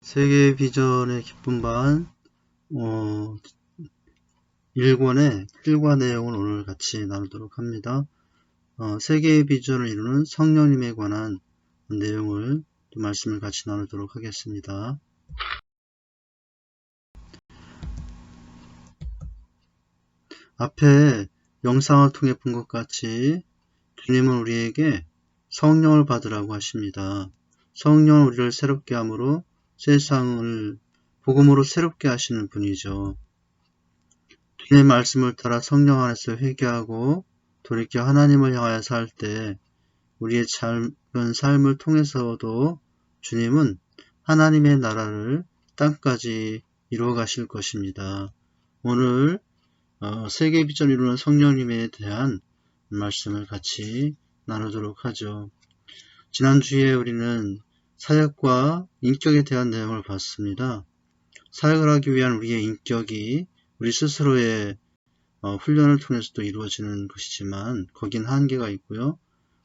세계의 비전의 기쁨 반 1권의 일과 내용을 오늘 같이 나누도록 합니다. 세계의 비전을 이루는 성령님에 관한 내용을 말씀을 같이 나누도록 하겠습니다. 앞에 영상을 통해 본 것 같이 주님은 우리에게 성령을 받으라고 하십니다. 성령은 우리를 새롭게 함으로 세상을 복음으로 새롭게 하시는 분이죠. 주님의 말씀을 따라 성령 안에서 회개하고 돌이켜 하나님을 향하여 살 때 우리의 작은 삶을 통해서도 주님은 하나님의 나라를 땅까지 이루어 가실 것입니다. 오늘 세계 비전 이루는 성령님에 대한 말씀을 같이 나누도록 하죠. 지난주에 우리는 사역과 인격에 대한 내용을 봤습니다. 사역을 하기 위한 우리의 인격이 우리 스스로의 훈련을 통해서도 이루어지는 것이지만 거긴 한계가 있고요.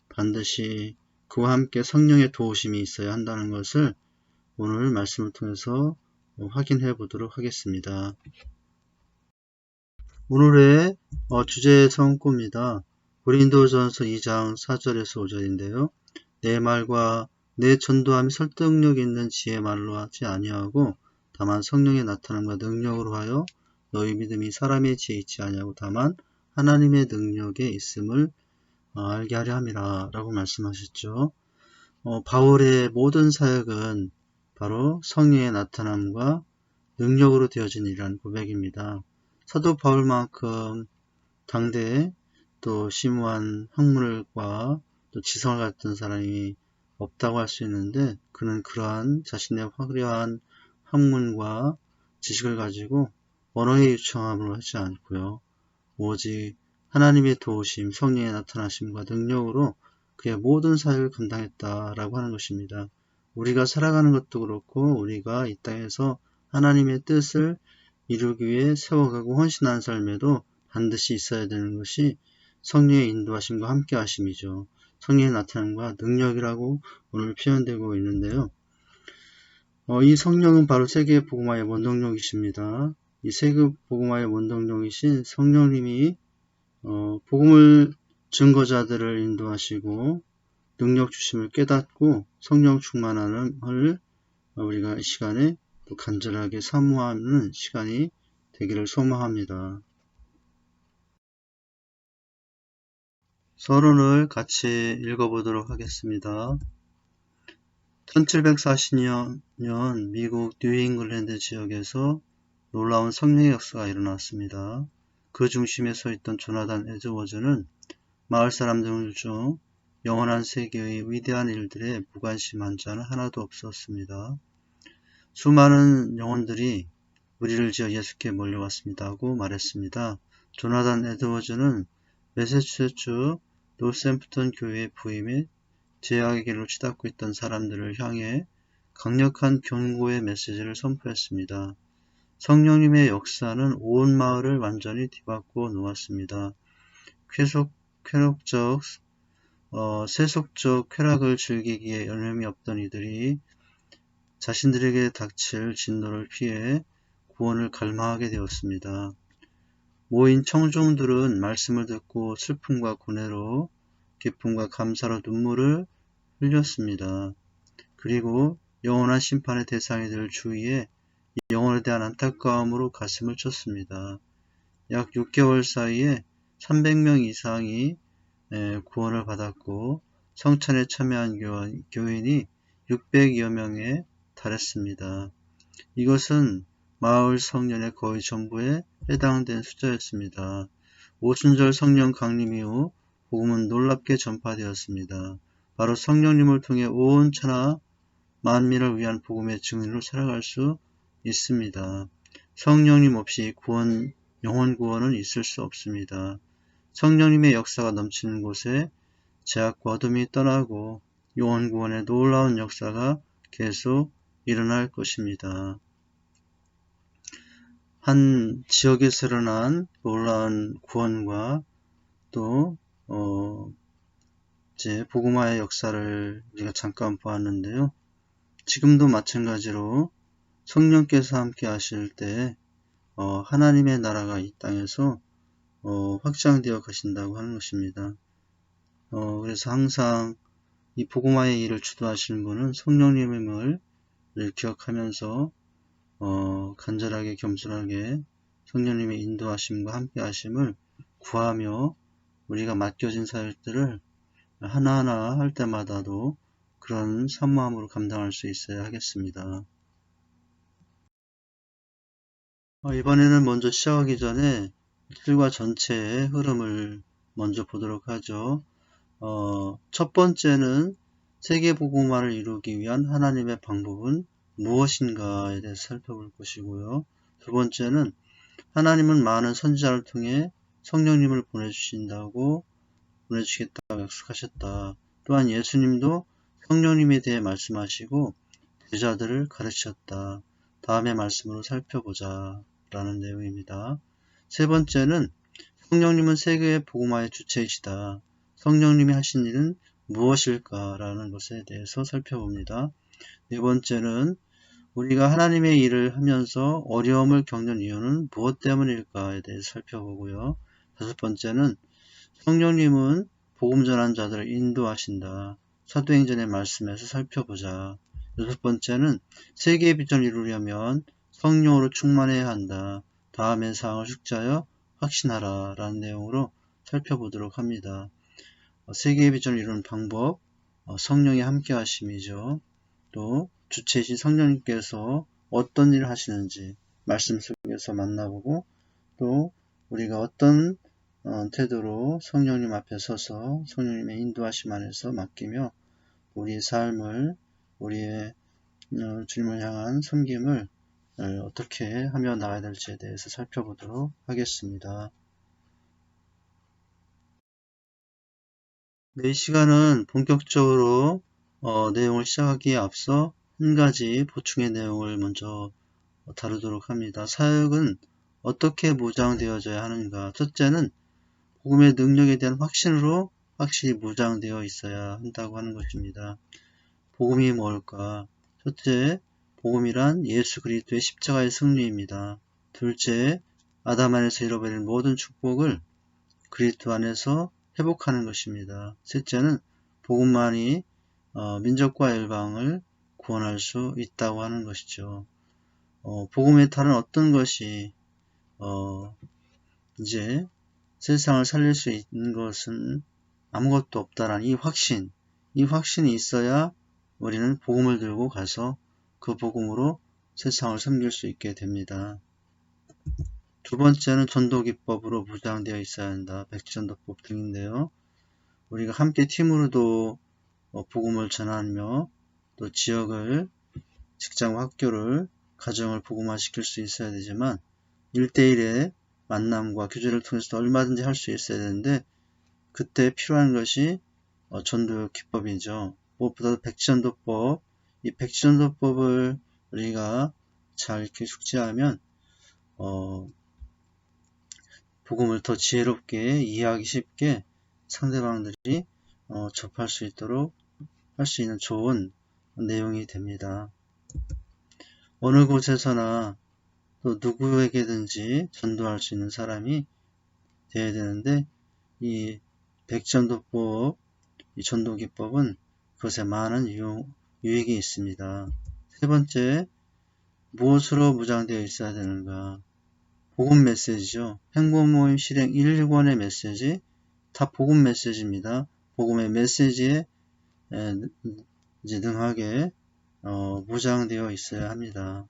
반드시 그와 함께 성령의 도우심이 있어야 한다는 것을 오늘 말씀을 통해서 확인해 보도록 하겠습니다. 오늘의 주제 성구입니다. 고린도전서 2장 4절에서 5절인데요. 내 말과 내 전도함이 설득력 있는 지혜 말로 하지 아니하고 다만 성령의 나타남과 능력으로 하여 너희 믿음이 사람의 지혜에 있지 아니하고 다만 하나님의 능력에 있음을 알게 하려 함이라 라고 말씀하셨죠. 바울의 모든 사역은 바로 성령의 나타남과 능력으로 되어진 일이라는 고백입니다. 사도 바울만큼 당대에 또 심오한 학문과 또 지성을 갖던 사람이 없다고 할 수 있는데 그는 그러한 자신의 화려한 학문과 지식을 가지고 언어의 유창함을 하지 않고요. 오직 하나님의 도우심, 성령의 나타나심과 능력으로 그의 모든 사역을 감당했다라고 하는 것입니다. 우리가 살아가는 것도 그렇고 우리가 이 땅에서 하나님의 뜻을 이루기 위해 세워가고 헌신한 삶에도 반드시 있어야 되는 것이 성령의 인도하심과 함께 하심이죠. 성령의 나타남과 능력이라고 오늘 표현되고 있는데요. 이 성령은 바로 세계 복음화의 원동력이십니다. 이 세계 복음화의 원동력이신 성령님이 복음을 증거자들을 인도하시고 능력 주심을 깨닫고 성령 충만함을 우리가 이 시간에 또 간절하게 사모하는 시간이 되기를 소망합니다. 서론을 같이 읽어보도록 하겠습니다. 1740년 미국 뉴잉글랜드 지역에서 놀라운 성령의 역사가 일어났습니다. 그 중심에 서 있던 조나단 에드워즈는 마을 사람들 중 영원한 세계의 위대한 일들에 무관심한 자는 하나도 없었습니다. 수많은 영혼들이 무리를 지어 예수께 몰려왔습니다 하고 말했습니다. 조나단 에드워즈는 매사추세츠 노샘프턴 교회의 부임에 제약의 길로 치닫고 있던 사람들을 향해 강력한 경고의 메시지를 선포했습니다. 성령님의 역사는 온 마을을 완전히 뒤바꿔 놓았습니다. 세속적 쾌락을 즐기기에 여념이 없던 이들이 자신들에게 닥칠 진노를 피해 구원을 갈망하게 되었습니다. 모인 청중들은 말씀을 듣고 슬픔과 고뇌로 기쁨과 감사로 눈물을 흘렸습니다. 그리고 영원한 심판의 대상이 될 주위에 영혼에 대한 안타까움으로 가슴을 쳤습니다. 약 6개월 사이에 300명 이상이 구원을 받았고 성찬에 참여한 교인이 600여 명에 달했습니다. 이것은 마을 성년의 거의 전부에 해당된 숫자였습니다. 오순절 성령 강림 이후 복음은 놀랍게 전파되었습니다. 바로 성령님을 통해 온 천하 만민을 위한 복음의 증인으로 살아갈 수 있습니다. 성령님 없이 영혼 구원은 있을 수 없습니다. 성령님의 역사가 넘치는 곳에 죄악과 어둠이 떠나고 영혼 구원의 놀라운 역사가 계속 일어날 것입니다. 한 지역에서 일어난 놀라운 구원과 또 이제 복음화의 역사를 우리가 잠깐 보았는데요. 지금도 마찬가지로 성령께서 함께 하실 때 하나님의 나라가 이 땅에서 확장되어 가신다고 하는 것입니다. 그래서 항상 이 복음화의 일을 주도하시는 분은 성령님을 기억하면서 간절하게 겸손하게 성령님의 인도하심과 함께 하심을 구하며 우리가 맡겨진 사역들을 하나하나 할 때마다도 그런 사모함으로 감당할 수 있어야 하겠습니다. 이번에는 먼저 시작하기 전에 일과 전체의 흐름을 먼저 보도록 하죠. 첫 번째는 세계복음화를 이루기 위한 하나님의 방법은 무엇인가에 대해서 살펴볼 것이고요. 두 번째는 하나님은 많은 선지자를 통해 성령님을 보내주시겠다고 약속하셨다. 또한 예수님도 성령님에 대해 말씀하시고 제자들을 가르치셨다. 다음의 말씀으로 살펴보자 라는 내용입니다. 세 번째는 성령님은 세계의 복음화의 주체이시다. 성령님이 하신 일은 무엇일까라는 것에 대해서 살펴봅니다. 네 번째는 우리가 하나님의 일을 하면서 어려움을 겪는 이유는 무엇 때문일까에 대해서 살펴보고요. 다섯 번째는 성령님은 복음 전한 자들을 인도하신다. 사도행전의 말씀에서 살펴보자. 여섯 번째는 세계의 비전을 이루려면 성령으로 충만해야 한다. 다음의 사항을 숙지하여 확신하라 라는 내용으로 살펴보도록 합니다. 세계의 비전을 이루는 방법, 성령이 함께 하심이죠. 또 주체이신 성령님께서 어떤 일을 하시는지 말씀 속에서 만나보고 또 우리가 어떤 태도로 성령님 앞에 서서 성령님의 인도하심 안에서 맡기며 우리의 삶을 우리의 주님을 향한 섬김을 어떻게 하며 나가야 될지에 대해서 살펴보도록 하겠습니다. 네, 이 시간은 본격적으로 내용을 시작하기에 앞서 한 가지 보충의 내용을 먼저 다루도록 합니다. 사역은 어떻게 무장되어져야 하는가? 첫째는 복음의 능력에 대한 확신으로 확실히 무장되어 있어야 한다고 하는 것입니다. 복음이 뭘까? 첫째, 복음이란 예수 그리스도의 십자가의 승리입니다. 둘째, 아담 안에서 잃어버린 모든 축복을 그리스도 안에서 회복하는 것입니다. 셋째는 복음만이 민족과 열방을 구원할 수 있다고 하는 것이죠. 복음의 탈은 어떤 것이 이제 세상을 살릴 수 있는 것은 아무것도 없다라는 이 확신이 있어야 우리는 복음을 들고 가서 그 복음으로 세상을 섬길 수 있게 됩니다. 두 번째는 전도기법으로 무장되어 있어야 한다. 백지전도법 등인데요. 우리가 함께 팀으로도 복음을 전하며 또 지역을, 직장과 학교를, 가정을 복음화시킬 수 있어야 되지만 1대1의 만남과 교제를 통해서 얼마든지 할 수 있어야 되는데 그때 필요한 것이 전도 기법이죠. 무엇보다도 백지전도법, 이 백지전도법을 우리가 잘 이렇게 숙지하면 복음을 더 지혜롭게 이해하기 쉽게 상대방들이 접할 수 있도록 할 수 있는 좋은 내용이 됩니다. 어느 곳에서나 또 누구에게든지 전도할 수 있는 사람이 되어야 되는데 이 백전도법, 이 전도기법은 그것에 많은 유익이 있습니다. 세 번째, 무엇으로 무장되어 있어야 되는가? 복음 메시지죠. 행복모임 실행 1권의 메시지, 다 복음 메시지입니다. 복음의 메시지에 이제 능하게 무장되어 있어야 합니다.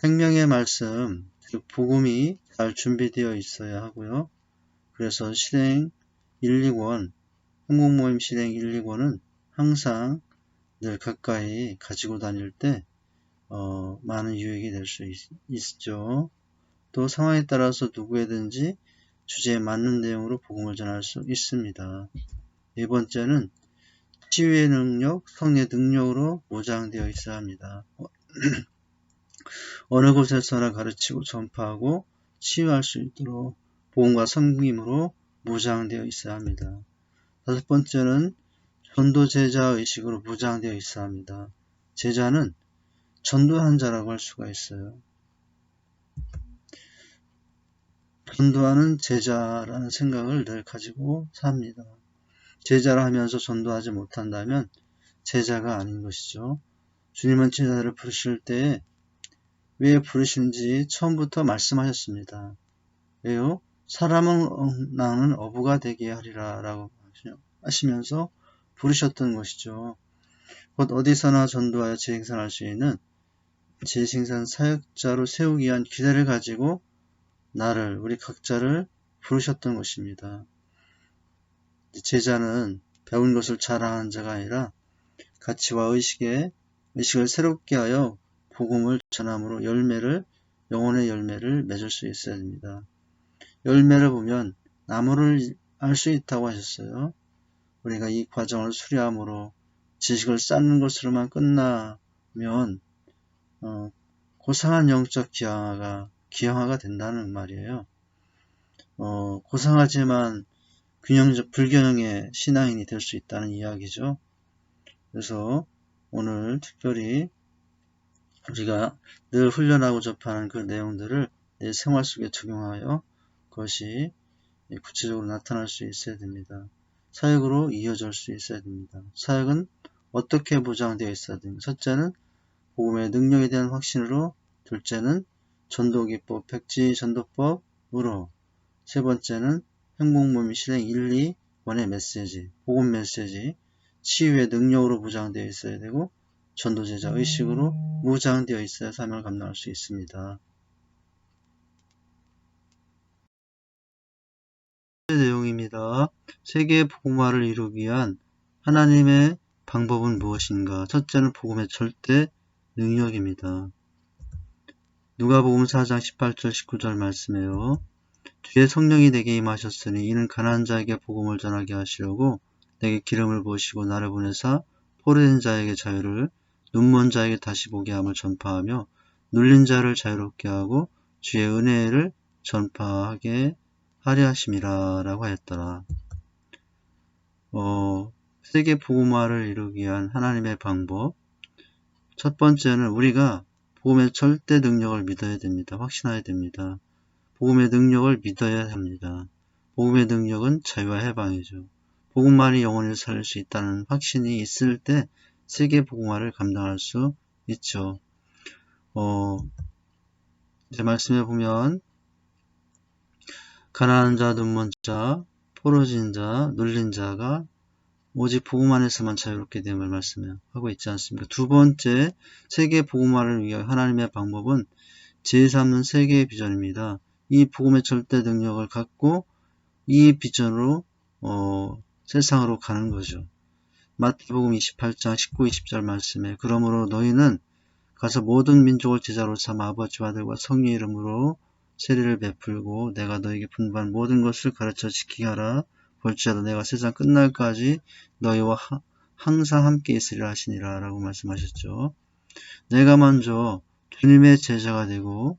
생명의 말씀, 즉 복음이 잘 준비되어 있어야 하고요. 그래서 실행 1, 2권, 행복모임 실행 1, 2권은 항상 늘 가까이 가지고 다닐 때 많은 유익이 될 수 있죠. 또 상황에 따라서 누구에든지 주제에 맞는 내용으로 복음을 전할 수 있습니다. 네 번째는 치유의 능력, 성의 능력으로 무장되어 있어야 합니다. 어느 곳에서나 가르치고 전파하고 치유할 수 있도록 복음과 섬김으로 무장되어 있어야 합니다. 다섯 번째는 전도 제자 의식으로 무장되어 있어야 합니다. 제자는 전도하는 자라고 할 수가 있어요. 전도하는 제자라는 생각을 늘 가지고 삽니다. 제자라 하면서 전도하지 못한다면 제자가 아닌 것이죠. 주님은 제자를 부르실 때 왜 부르시는지 처음부터 말씀하셨습니다. 왜요? 사람은 나는 어부가 되게 하리라 라고 하시면서 부르셨던 것이죠. 곧 어디서나 전도하여 재생산할 수 있는 재생산 사역자로 세우기 위한 기대를 가지고 우리 각자를 부르셨던 것입니다. 제자는 배운 것을 자랑하는 자가 아니라 가치와 의식을 새롭게 하여 복음을 전함으로 영혼의 열매를 맺을 수 있어야 됩니다. 열매를 보면 나무를 알 수 있다고 하셨어요. 우리가 이 과정을 수료함으로 지식을 쌓는 것으로만 끝나면 고상한 영적 기형아가 된다는 말이에요. 고상하지만 불균형의 신앙인이 될 수 있다는 이야기죠. 그래서 오늘 특별히 우리가 늘 훈련하고 접하는 그 내용들을 내 생활 속에 적용하여 그것이 구체적으로 나타날 수 있어야 됩니다. 사역으로 이어질 수 있어야 됩니다. 사역은 어떻게 보장되어 있어야 됩니다. 첫째는 복음의 능력에 대한 확신으로, 둘째는 전도기법, 백지전도법으로, 세 번째는 행복모임 실행 1, 2원의 메시지, 복음 메시지, 치유의 능력으로 무장되어 있어야 되고 전도제자 의식으로 무장되어 있어야 사명을 감당할 수 있습니다. 내용입니다. 세계의 복음화를 이루기 위한 하나님의 방법은 무엇인가? 첫째는 복음의 절대 능력입니다. 누가복음 4장 18절 19절 말씀이에요. 주의 성령이 내게 임하셨으니 이는 가난한 자에게 복음을 전하게 하시려고 내게 기름을 부으시고 나를 보내사 포로된 자에게 자유를, 눈먼 자에게 다시 보게 함을 전파하며 눌린 자를 자유롭게 하고 주의 은혜를 전파하게 하려 하심이라 라고 하였더라. 세계 복음화를 이루기 위한 하나님의 방법. 첫 번째는 우리가 복음의 절대 능력을 믿어야 됩니다. 확신해야 됩니다. 복음의 능력을 믿어야 합니다. 복음의 능력은 자유와 해방이죠. 복음만이 영혼을 살릴 수 있다는 확신이 있을 때 세계 복음화를 감당할 수 있죠. 이제 말씀해 보면 가난한 자, 눈먼 자, 포로진 자, 눌린 자가 오직 복음 안에서만 자유롭게 됨을 말씀하고 있지 않습니까? 두 번째, 세계 복음화를 위한 하나님의 방법은 제3은 세계의 비전입니다. 이 복음의 절대 능력을 갖고 이 비전으로 세상으로 가는 거죠. 마태복음 28장 19, 20절 말씀에 그러므로 너희는 가서 모든 민족을 제자로 삼아 아버지와 아들과 성령의 이름으로 세례를 베풀고 내가 너에게 분부한 모든 것을 가르쳐 지키게 하라. 볼지라도 내가 세상 끝날까지 너희와 항상 함께 있으리라 하시니라 라고 말씀하셨죠. 내가 먼저 주님의 제자가 되고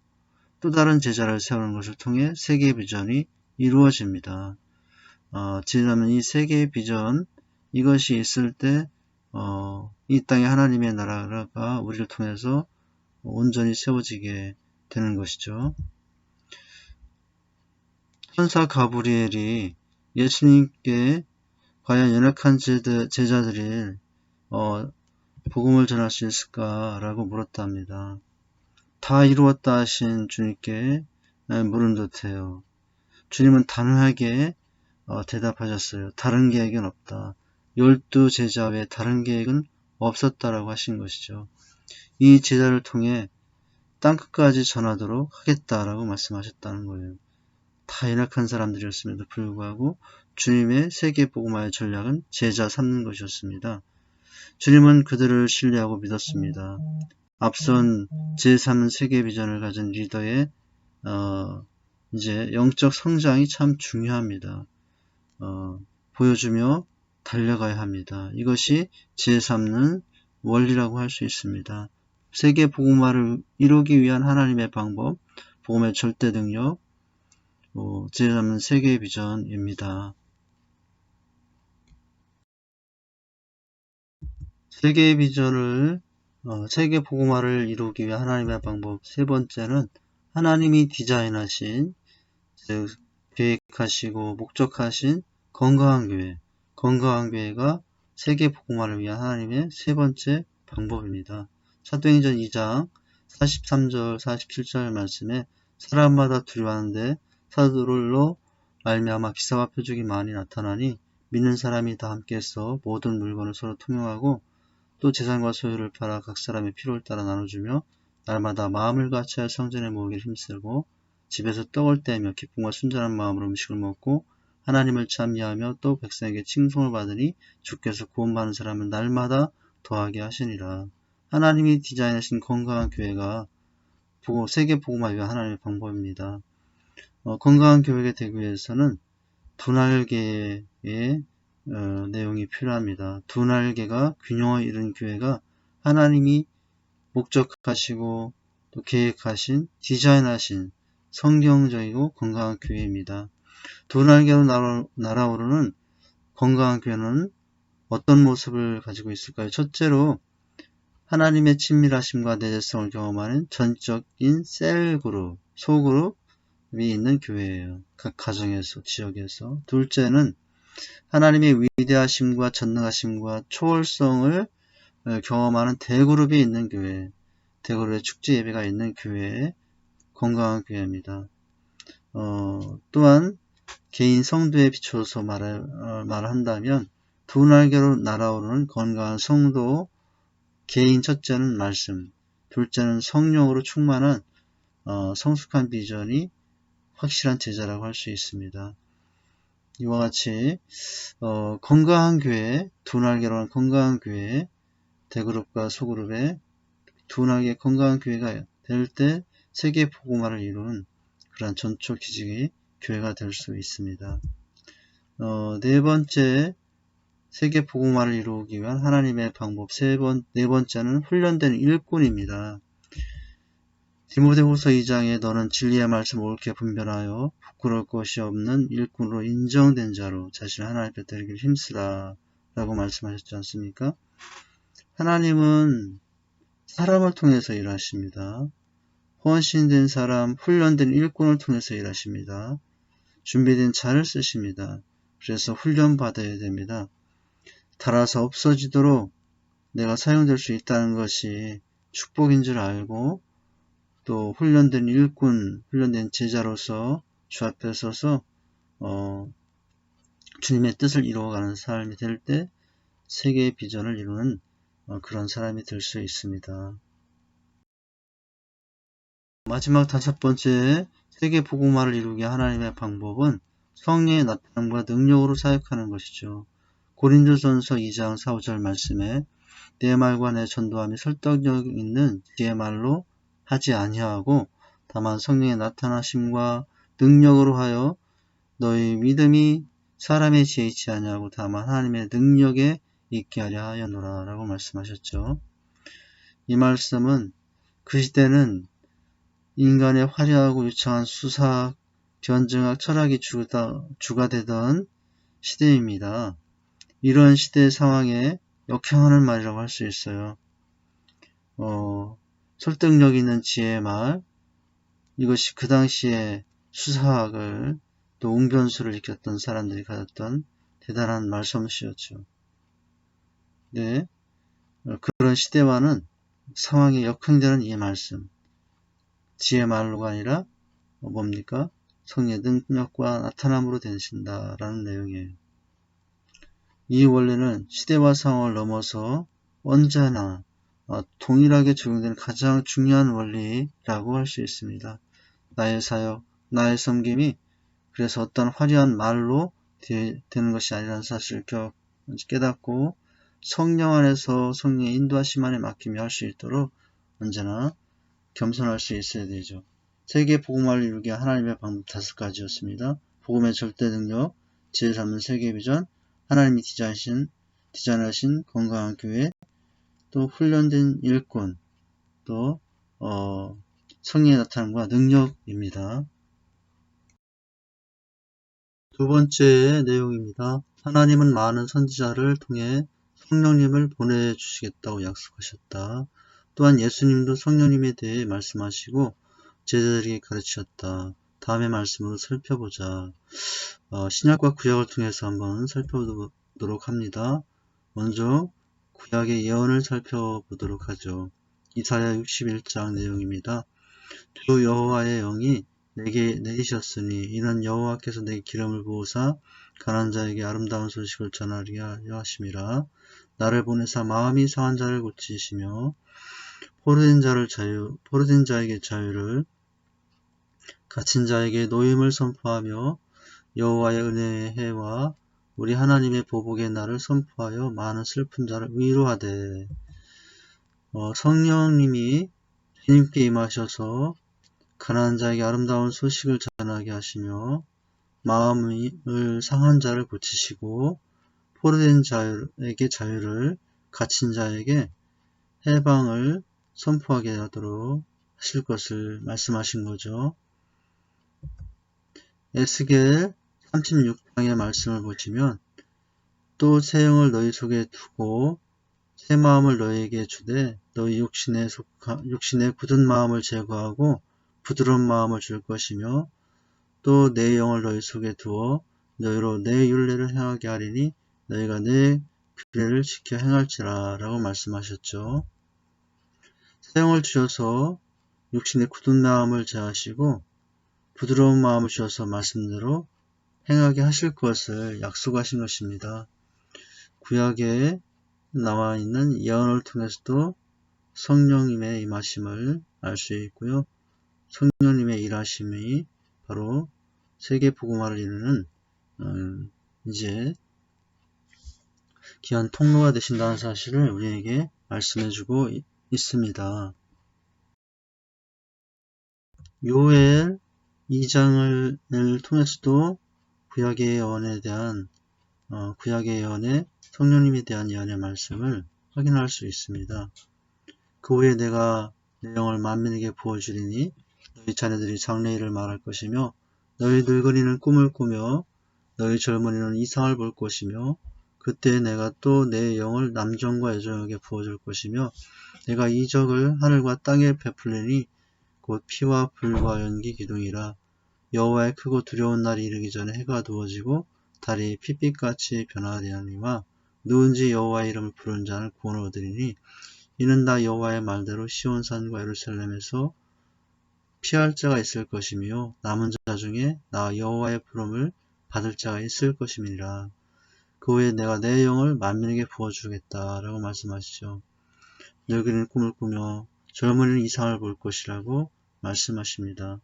또 다른 제자를 세우는 것을 통해 세계의 비전이 이루어집니다. 지나면 이 세계의 비전, 이것이 있을 때 이 땅에 하나님의 나라가 우리를 통해서 온전히 세워지게 되는 것이죠. 천사 가브리엘이 예수님께 과연 연약한 제자들이 복음을 전할 수 있을까라고 물었답니다. 다 이루었다 하신 주님께 물은 듯해요. 주님은 단호하게 대답하셨어요. 다른 계획은 없다. 12 제자 외에 다른 계획은 없었다라고 하신 것이죠. 이 제자를 통해 땅끝까지 전하도록 하겠다라고 말씀하셨다는 거예요. 다 연약한 사람들이었음에도 불구하고 주님의 세계 복음화의 전략은 제자 삼는 것이었습니다. 주님은 그들을 신뢰하고 믿었습니다. 앞선 제3 세계 비전을 가진 리더의 이제 영적 성장이 참 중요합니다. 보여주며 달려가야 합니다. 이것이 제3는 원리라고 할 수 있습니다. 세계 복음화를 이루기 위한 하나님의 방법, 복음의 절대 능력, 제3은 세계 비전입니다. 세계의 비전을 세계 복음화를 이루기 위한 하나님의 방법 세 번째는 하나님이 디자인하신, 즉 계획하시고 목적하신 건강한 교회, 건강한 교회가 세계 복음화를 위한 하나님의 세 번째 방법입니다. 사도행전 2장 43절 47절 말씀에 사람마다 두려워하는데 사도들로 말미암아 기사와 표적이 많이 나타나니 믿는 사람이 다 함께해서 모든 물건을 서로 통용하고 또 재산과 소유를 팔아 각 사람의 필요를 따라 나눠주며 날마다 마음을 같이하여 성전에 모으기를 힘쓰고 집에서 떡을 떼며 기쁨과 순전한 마음으로 음식을 먹고 하나님을 찬미하며 또 백성에게 칭송을 받으니 주께서 구원받는 사람은 날마다 더하게 하시니라. 하나님이 디자인하신 건강한 교회가 세계 복음화 위한 하나님의 방법입니다. 건강한 교회가 되기 위해서는 두 날개의 내용이 필요합니다. 두 날개가 균형을 이룬 교회가 하나님이 목적하시고 또 계획하신, 디자인하신 성경적이고 건강한 교회입니다. 두 날개로 날아오르는 건강한 교회는 어떤 모습을 가지고 있을까요? 첫째로 하나님의 친밀하심과 내재성을 경험하는 전적인 셀그룹, 소그룹이 있는 교회예요. 각 가정에서, 지역에서. 둘째는 하나님의 위대하심과 전능하심과 초월성을 경험하는 대그룹이 있는 교회, 대그룹의 축제 예배가 있는 교회에 건강한 교회입니다. 또한 개인 성도에 비춰서 말한다면 두 날개로 날아오르는 건강한 성도, 개인 첫째는 말씀, 둘째는 성령으로 충만한 성숙한 비전이 확실한 제자라고 할 수 있습니다. 이와 같이 건강한 교회, 두 날개로 하는 건강한 교회, 대그룹과 소그룹의 두 날개 건강한 교회가 될 때 세계 복음화를 이룬 그러한 전초 기직의 교회가 될 수 있습니다. 네 번째, 세계 복음화를 이루기 위한 하나님의 방법 네 번째는 훈련된 일꾼입니다. 디모데후서 2장에 너는 진리의 말씀을 옳게 분별하여 부끄러울 것이 없는 일꾼으로 인정된 자로 자신을 하나님 앞에 드리기를 힘쓰라 라고 말씀하셨지 않습니까? 하나님은 사람을 통해서 일하십니다. 헌신된 사람, 훈련된 일꾼을 통해서 일하십니다. 준비된 자를 쓰십니다. 그래서 훈련받아야 됩니다. 달아서 없어지도록 내가 사용될 수 있다는 것이 축복인 줄 알고 또 훈련된 일꾼, 훈련된 제자로서 주 앞에 서서 주님의 뜻을 이루어가는 삶이 될 때 세계의 비전을 이루는 그런 사람이 될 수 있습니다. 마지막 다섯 번째 세계 복음화를 이루기 위한 하나님의 방법은 성령의 나타남과 능력으로 사역하는 것이죠. 고린도전서 2장 4, 5절 말씀에 내 말과 내 전도함이 설득력 있는 지혜 말로 하지 아니하고 다만 성령의 나타나심과 능력으로 하여 너희 믿음이 사람의 지혜에 있지 아니하고 다만 하나님의 능력에 있게 하려 하였노라 라고 말씀하셨죠. 이 말씀은 그 시대는 인간의 화려하고 유창한 수사학, 변증학, 철학이 주가 되던 시대입니다. 이런 시대 상황에 역행하는 말이라고 할 수 있어요. 설득력 있는 지혜의 말, 이것이 그 당시에 수사학을 또 웅변수를 익혔던 사람들이 가졌던 대단한 말솜씨였죠. 네, 그런 시대와는 상황이 역행되는 이 말씀, 지혜 말로가 아니라 뭡니까? 성령의 능력과 나타남으로 되신다라는 내용이에요. 이 원리는 시대와 상황을 넘어서 언제나 동일하게 적용되는 가장 중요한 원리라고 할 수 있습니다. 나의 사역, 나의 섬김이 그래서 어떤 화려한 말로 되는 것이 아니라는 사실을 깨닫고 성령 안에서 성령의 인도하심 안에 맡기며 할 수 있도록 언제나 겸손할 수 있어야 되죠. 세계 복음화를 이루기 위한 하나님의 방법 5가지였습니다. 복음의 절대 능력, 지혜를 잡는 세계 비전, 하나님이 디자인하신 건강한 교회, 또 훈련된 일꾼, 또 성령의 나타남과 능력입니다. 두 번째 내용입니다. 하나님은 많은 선지자를 통해 성령님을 보내주시겠다고 약속하셨다. 또한 예수님도 성령님에 대해 말씀하시고 제자들에게 가르치셨다. 다음의 말씀으로 살펴보자. 신약과 구약을 통해서 한번 살펴보도록 합니다. 먼저 구약의 예언을 살펴보도록 하죠. 이사야 61장 내용입니다. 주 여호와의 영이 내게 내리셨으니 이는 여호와께서 내게 기름을 부으사 가난한 자에게 아름다운 소식을 전하게 하려 하심이라. 나를 보내사 마음이 상한 자를 고치시며 포로된 자에게 자유를, 갇힌 자에게 노임을 선포하며 여호와의 은혜의 해와 우리 하나님의 보복의 날을 선포하여 많은 슬픈 자를 위로하되. 성령님이 주님께 임하셔서 가난한 자에게 아름다운 소식을 전하게 하시며 마음을 상한 자를 고치시고 포로된 자에게 자유를, 갇힌 자에게 해방을 선포하게 하도록 하실 것을 말씀하신 거죠. 에스겔 36장의 말씀을 보시면 또 새 영을 너희 속에 두고 새 마음을 너희에게 주되 너희 육신의 굳은 마음을 제거하고 부드러운 마음을 줄 것이며 또 내 영을 너희 속에 두어 너희로 내 율례를 행하게 하리니 너희가 내 규례를 지켜 행할지라 라고 말씀하셨죠. 새 영을 주셔서 육신의 굳은 마음을 제하시고 부드러운 마음을 주셔서 말씀대로 행하게 하실 것을 약속하신 것입니다. 구약에 나와 있는 예언을 통해서도 성령님의 임하심을 알 수 있고요. 성령님의 일하심이 바로 세계 복음화를 이루는 이제 귀한 통로가 되신다는 사실을 우리에게 말씀해주고 있습니다. 요엘 2장을 통해서도 구약의 예언에 대한 구약의 예언에 성령님에 대한 예언의 말씀을 확인할 수 있습니다. 그 후에 내가 내 영을 만민에게 부어주리니 너희 자녀들이 장래일을 말할 것이며 너희 늙은이는 꿈을 꾸며 너희 젊은이는 이상을 볼 것이며 그때 내가 또 내 영을 남종과 여종에게 부어줄 것이며 내가 이적을 하늘과 땅에 베풀리니 곧 피와 불과 연기 기둥이라. 여호와의 크고 두려운 날이 이르기 전에 해가 두어지고 달이 핏빛같이 변화되니와 누군지 여호와의 이름을 부르는 자는 구원을 얻으리니 이는 다 여호와의 말대로 시온산과 예루살렘에서 피할 자가 있을 것이며 남은 자 중에 나 여호와의 부름을 받을 자가 있을 것임이니라. 그 후에 내가 내 영을 만민에게 부어주겠다 라고 말씀하시죠. 늙은이는 꿈을 꾸며 젊은이는 이상을 볼 것이라고 말씀하십니다.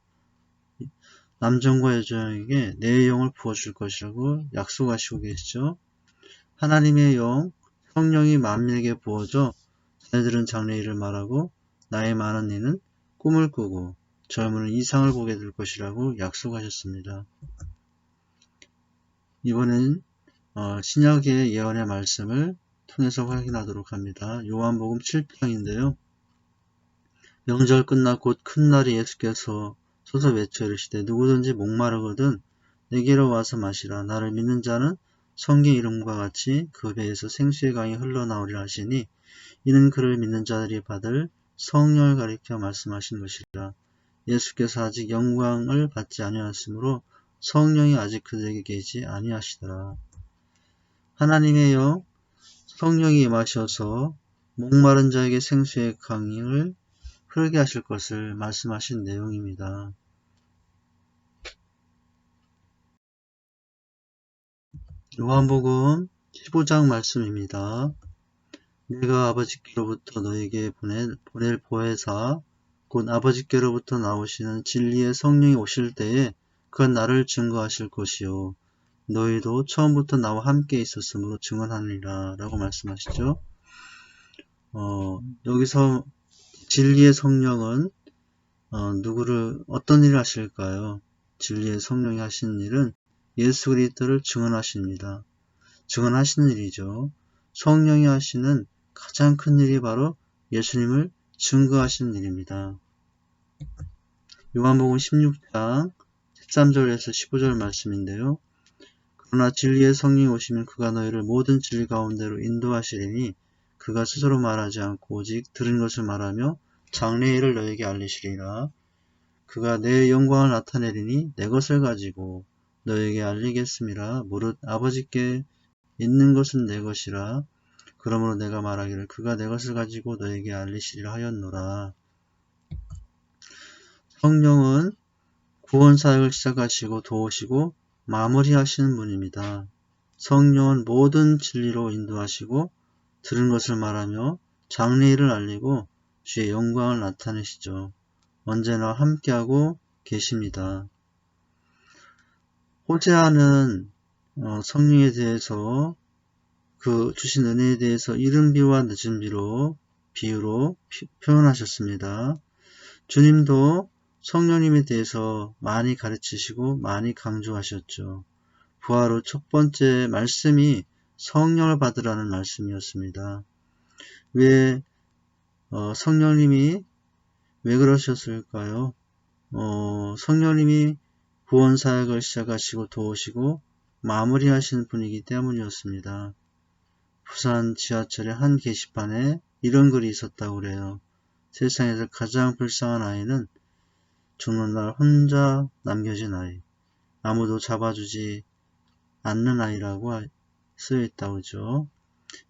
남종과 여종에게 내 영을 부어줄 것이라고 약속하시고 계시죠. 하나님의 영, 성령이 만민에게 부어져 자녀들은 장래일을 말하고 나이 많은 이는 꿈을 꾸고 젊은 이상을 보게 될 것이라고 약속하셨습니다. 이번엔 신약의 예언의 말씀을 통해서 확인하도록 합니다. 요한복음 7장인데요. 명절 끝나 곧 큰 날이 예수께서 서서 외쳐 이르시되 누구든지 목마르거든 내게로 와서 마시라. 나를 믿는 자는 성경 이름과 같이 그 배에서 생수의 강이 흘러나오리라 하시니 이는 그를 믿는 자들이 받을 성령을 가리켜 말씀하신 것이라. 예수께서 아직 영광을 받지 아니하였으므로 성령이 아직 그들에게 계시지 아니하시더라. 하나님의 영, 성령이 임하셔서 목마른 자에게 생수의 강을 흐르게 하실 것을 말씀하신 내용입니다. 요한복음 15장 말씀입니다. 내가 아버지께로부터 너에게 보낼 보혜사 곧 아버지께로부터 나오시는 진리의 성령이 오실 때에 그건 나를 증거하실 것이요 너희도 처음부터 나와 함께 있었으므로 증언하느니라 라고 말씀하시죠. 여기서 진리의 성령은 어떤 일을 하실까요? 진리의 성령이 하시는 일은 예수 그리스도를 증언하십니다. 증언하시는 일이죠. 성령이 하시는 가장 큰 일이 바로 예수님을 증거하시는 일입니다. 요한복음 16장 13절에서 15절 말씀인데요. 그러나 진리의 성령이 오시면 그가 너희를 모든 진리 가운데로 인도하시리니 그가 스스로 말하지 않고 오직 들은 것을 말하며 장래일을 너에게 알리시리라. 그가 내 영광을 나타내리니 내 것을 가지고 너에게 알리겠음이라. 무릇 아버지께 있는 것은 내 것이라. 그러므로 내가 말하기를 그가 내 것을 가지고 너에게 알리시리라 하였노라. 성령은 구원사역을 시작하시고 도우시고 마무리하시는 분입니다. 성령은 모든 진리로 인도하시고 들은 것을 말하며 장래일을 알리고 주의 영광을 나타내시죠. 언제나 함께하고 계십니다. 호세아는 성령에 대해서 그 주신 은혜에 대해서 이른 비와 늦은 비유로 표현하셨습니다. 주님도 성령님에 대해서 많이 가르치시고 많이 강조하셨죠. 부활 후 첫 번째 말씀이 성령을 받으라는 말씀이었습니다. 왜 성령님이 왜 그러셨을까요? 성령님이 구원사역을 시작하시고 도우시고 마무리하시는 분이기 때문이었습니다. 부산 지하철의 한 게시판에 이런 글이 있었다고 그래요. 세상에서 가장 불쌍한 아이는 죽는 날 혼자 남겨진 아이, 아무도 잡아주지 않는 아이라고 쓰여있다고 그러죠.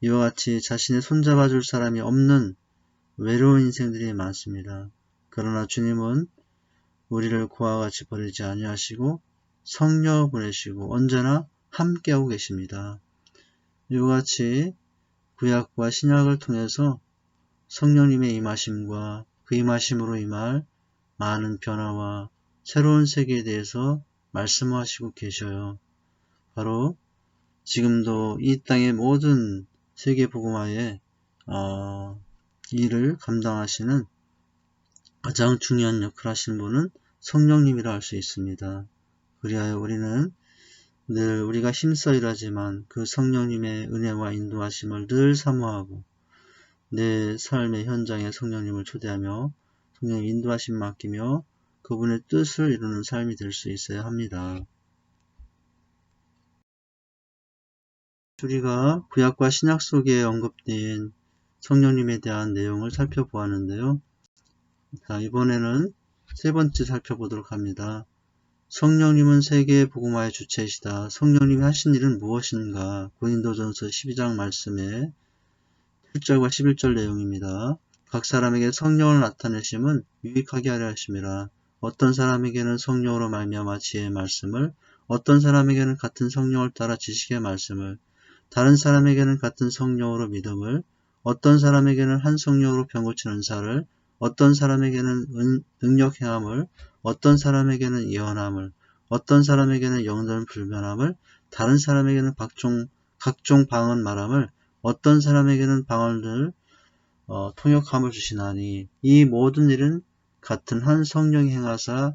이와 같이 자신의 손잡아줄 사람이 없는 외로운 인생들이 많습니다. 그러나 주님은 우리를 그와 같이 버리지 아니하시고 성령을 보내시고 언제나 함께하고 계십니다. 이와 같이 구약과 신약을 통해서 성령님의 임하심과 그 임하심으로 임할 많은 변화와 새로운 세계에 대해서 말씀하시고 계셔요. 바로 지금도 이 땅의 모든 세계 복음화의 일을 감당하시는 가장 중요한 역할을 하시는 분은 성령님이라 할 수 있습니다. 그리하여 우리는 늘 우리가 힘써 일하지만 그 성령님의 은혜와 인도하심을 늘 사모하고 내 삶의 현장에 성령님을 초대하며 성령의 인도하심 맡기며 그분의 뜻을 이루는 삶이 될 수 있어야 합니다. 우리가 구약과 신약 속에 언급된 성령님에 대한 내용을 살펴보았는데요. 자, 이번에는 세 번째 살펴보도록 합니다. 성령님은 세계의 복음화의 주체이시다. 성령님이 하신 일은 무엇인가? 고린도전서 12장 말씀에 7절과 11절 내용입니다. 각 사람에게 성령을 나타내심은 유익하게 하려 하심이라. 어떤 사람에게는 성령으로 말미암아 지혜의 말씀을, 어떤 사람에게는 같은 성령을 따라 지식의 말씀을, 다른 사람에게는 같은 성령으로 믿음을, 어떤 사람에게는 한 성령으로 병 고치는 은사를, 어떤 사람에게는 능력 행함을, 어떤 사람에게는 예언함을, 어떤 사람에게는 영전 불변함을, 다른 사람에게는 각종 방언 말함을, 어떤 사람에게는 방언을 통역함을 주시나니 이 모든 일은 같은 한 성령이 행하사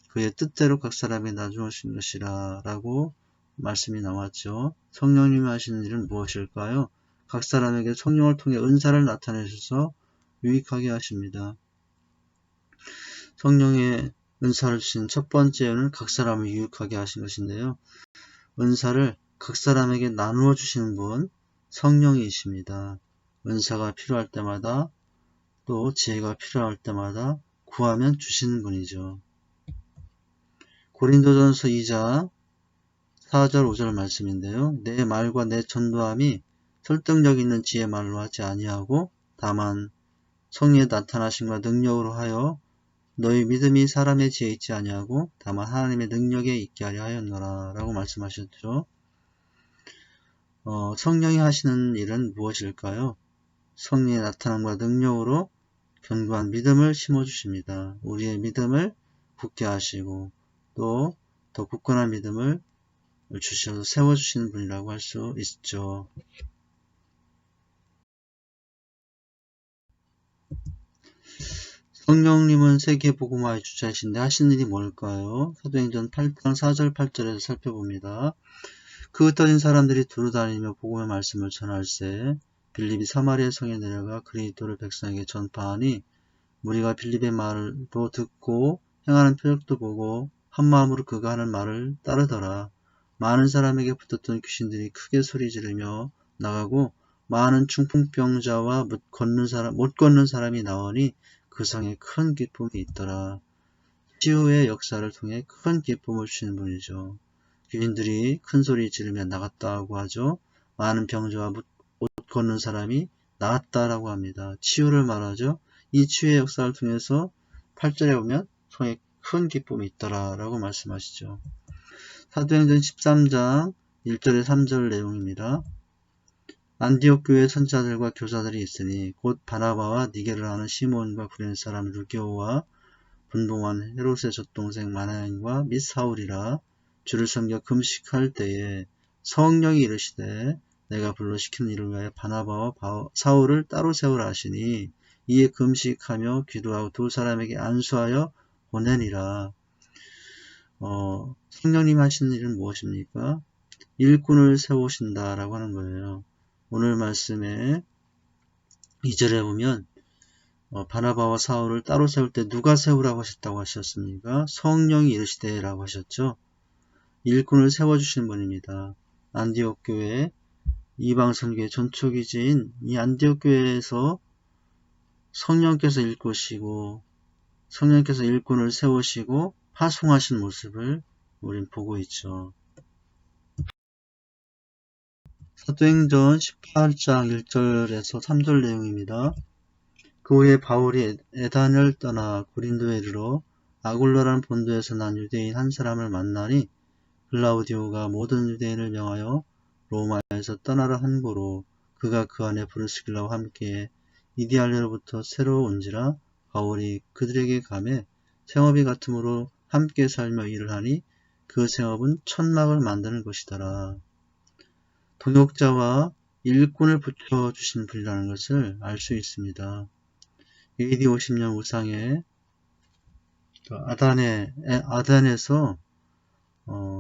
그의 뜻대로 각 사람에 나누신 것이라 라고 말씀이 나왔죠. 성령님이 하시는 일은 무엇일까요? 각 사람에게 성령을 통해 은사를 나타내셔서 유익하게 하십니다. 성령의 은사를 주신 첫 번째는 각 사람을 유익하게 하신 것인데요. 은사를 각 사람에게 나누어 주시는 분 성령이십니다. 은사가 필요할 때마다 또 지혜가 필요할 때마다 구하면 주시는 분이죠. 고린도전서 2장 4절 5절 말씀인데요. 내 말과 내 전도함이 설득력 있는 지혜 말로 하지 아니하고 다만 성령의 나타나심과 능력으로 하여 너희 믿음이 사람의 지혜에 있지 아니하고 다만 하나님의 능력에 있게 하려 하였노라 라고 말씀하셨죠. 성령이 하시는 일은 무엇일까요? 성령의 나타남과 능력으로 견고한 믿음을 심어주십니다. 우리의 믿음을 굳게 하시고 또 더 굳건한 믿음을 주셔서 세워주시는 분이라고 할 수 있죠. 성령님은 세계 복음화의 주체이신데 하시는 일이 뭘까요? 사도행전 8장 4절 8절에서 살펴봅니다. 그 흩어진 사람들이 두루다니며 복음의 말씀을 전할세 빌립이 사마리아 성에 내려가 그리스도를 백성에게 전파하니 무리가 빌립의 말도 듣고 행하는 표적도 보고 한마음으로 그가 하는 말을 따르더라. 많은 사람에게 붙었던 귀신들이 크게 소리 지르며 나가고 많은 중풍병자와 못 걷는 사람이 나오니 그 성에 큰 기쁨이 있더라. 치유의 역사를 통해 큰 기쁨을 주시는 분이죠. 귀인들이 큰 소리 지르며 나갔다고 하죠. 많은 병자와 못 걷는 사람이 나았다라고 합니다. 치유를 말하죠. 이 치유의 역사를 통해서 8절에 보면 성에 큰 기쁨이 있더라라고 말씀하시죠. 사도행전 13장 1절에 3절 내용입니다. 안디옥 교회 선자들과 교사들이 있으니 곧 바나바와 니게를 하는 시몬과 구레네 사람 루기오와 분봉한 헤롯의 젖동생 마나연과 및 사울이라. 주를 섬겨 금식할 때에 성령이 이르시되 내가 불러시키는 이를 위하여 바나바와 사울을 따로 세우라 하시니 이에 금식하며 기도하고 두 사람에게 안수하여 보내니라. 성령님 하시는 일은 무엇입니까? 일꾼을 세우신다라고 하는 거예요. 오늘 말씀에 2절에 보면 바나바와 사울을 따로 세울 때 누가 세우라고 하셨다고 하셨습니까? 성령이 이르시되 라고 하셨죠. 일꾼을 세워주신 분입니다. 안디옥 교회 이방 선교의 전초기지인 이 안디옥 교회에서 성령께서 일꾼을 세우시고 파송하신 모습을 우린 보고 있죠. 사도행전 18장 1절에서 3절 내용입니다. 그 후에 바울이 에단을 떠나 고린도에 이르러 아굴라라는 본도에서 난 유대인 한 사람을 만나니 글라우디오가 모든 유대인을 명하여 로마에서 떠나라 한 고로 그가 그 안에 브루스길라와 함께 이디알레로부터 새로 온지라. 바울이 그들에게 가매 생업이 같으므로 함께 살며 일을 하니 그 생업은 천막을 만드는 것이더라. 동역자와 일꾼을 붙여주신 분이라는 것을 알 수 있습니다. AD 50년 우상의 아단에서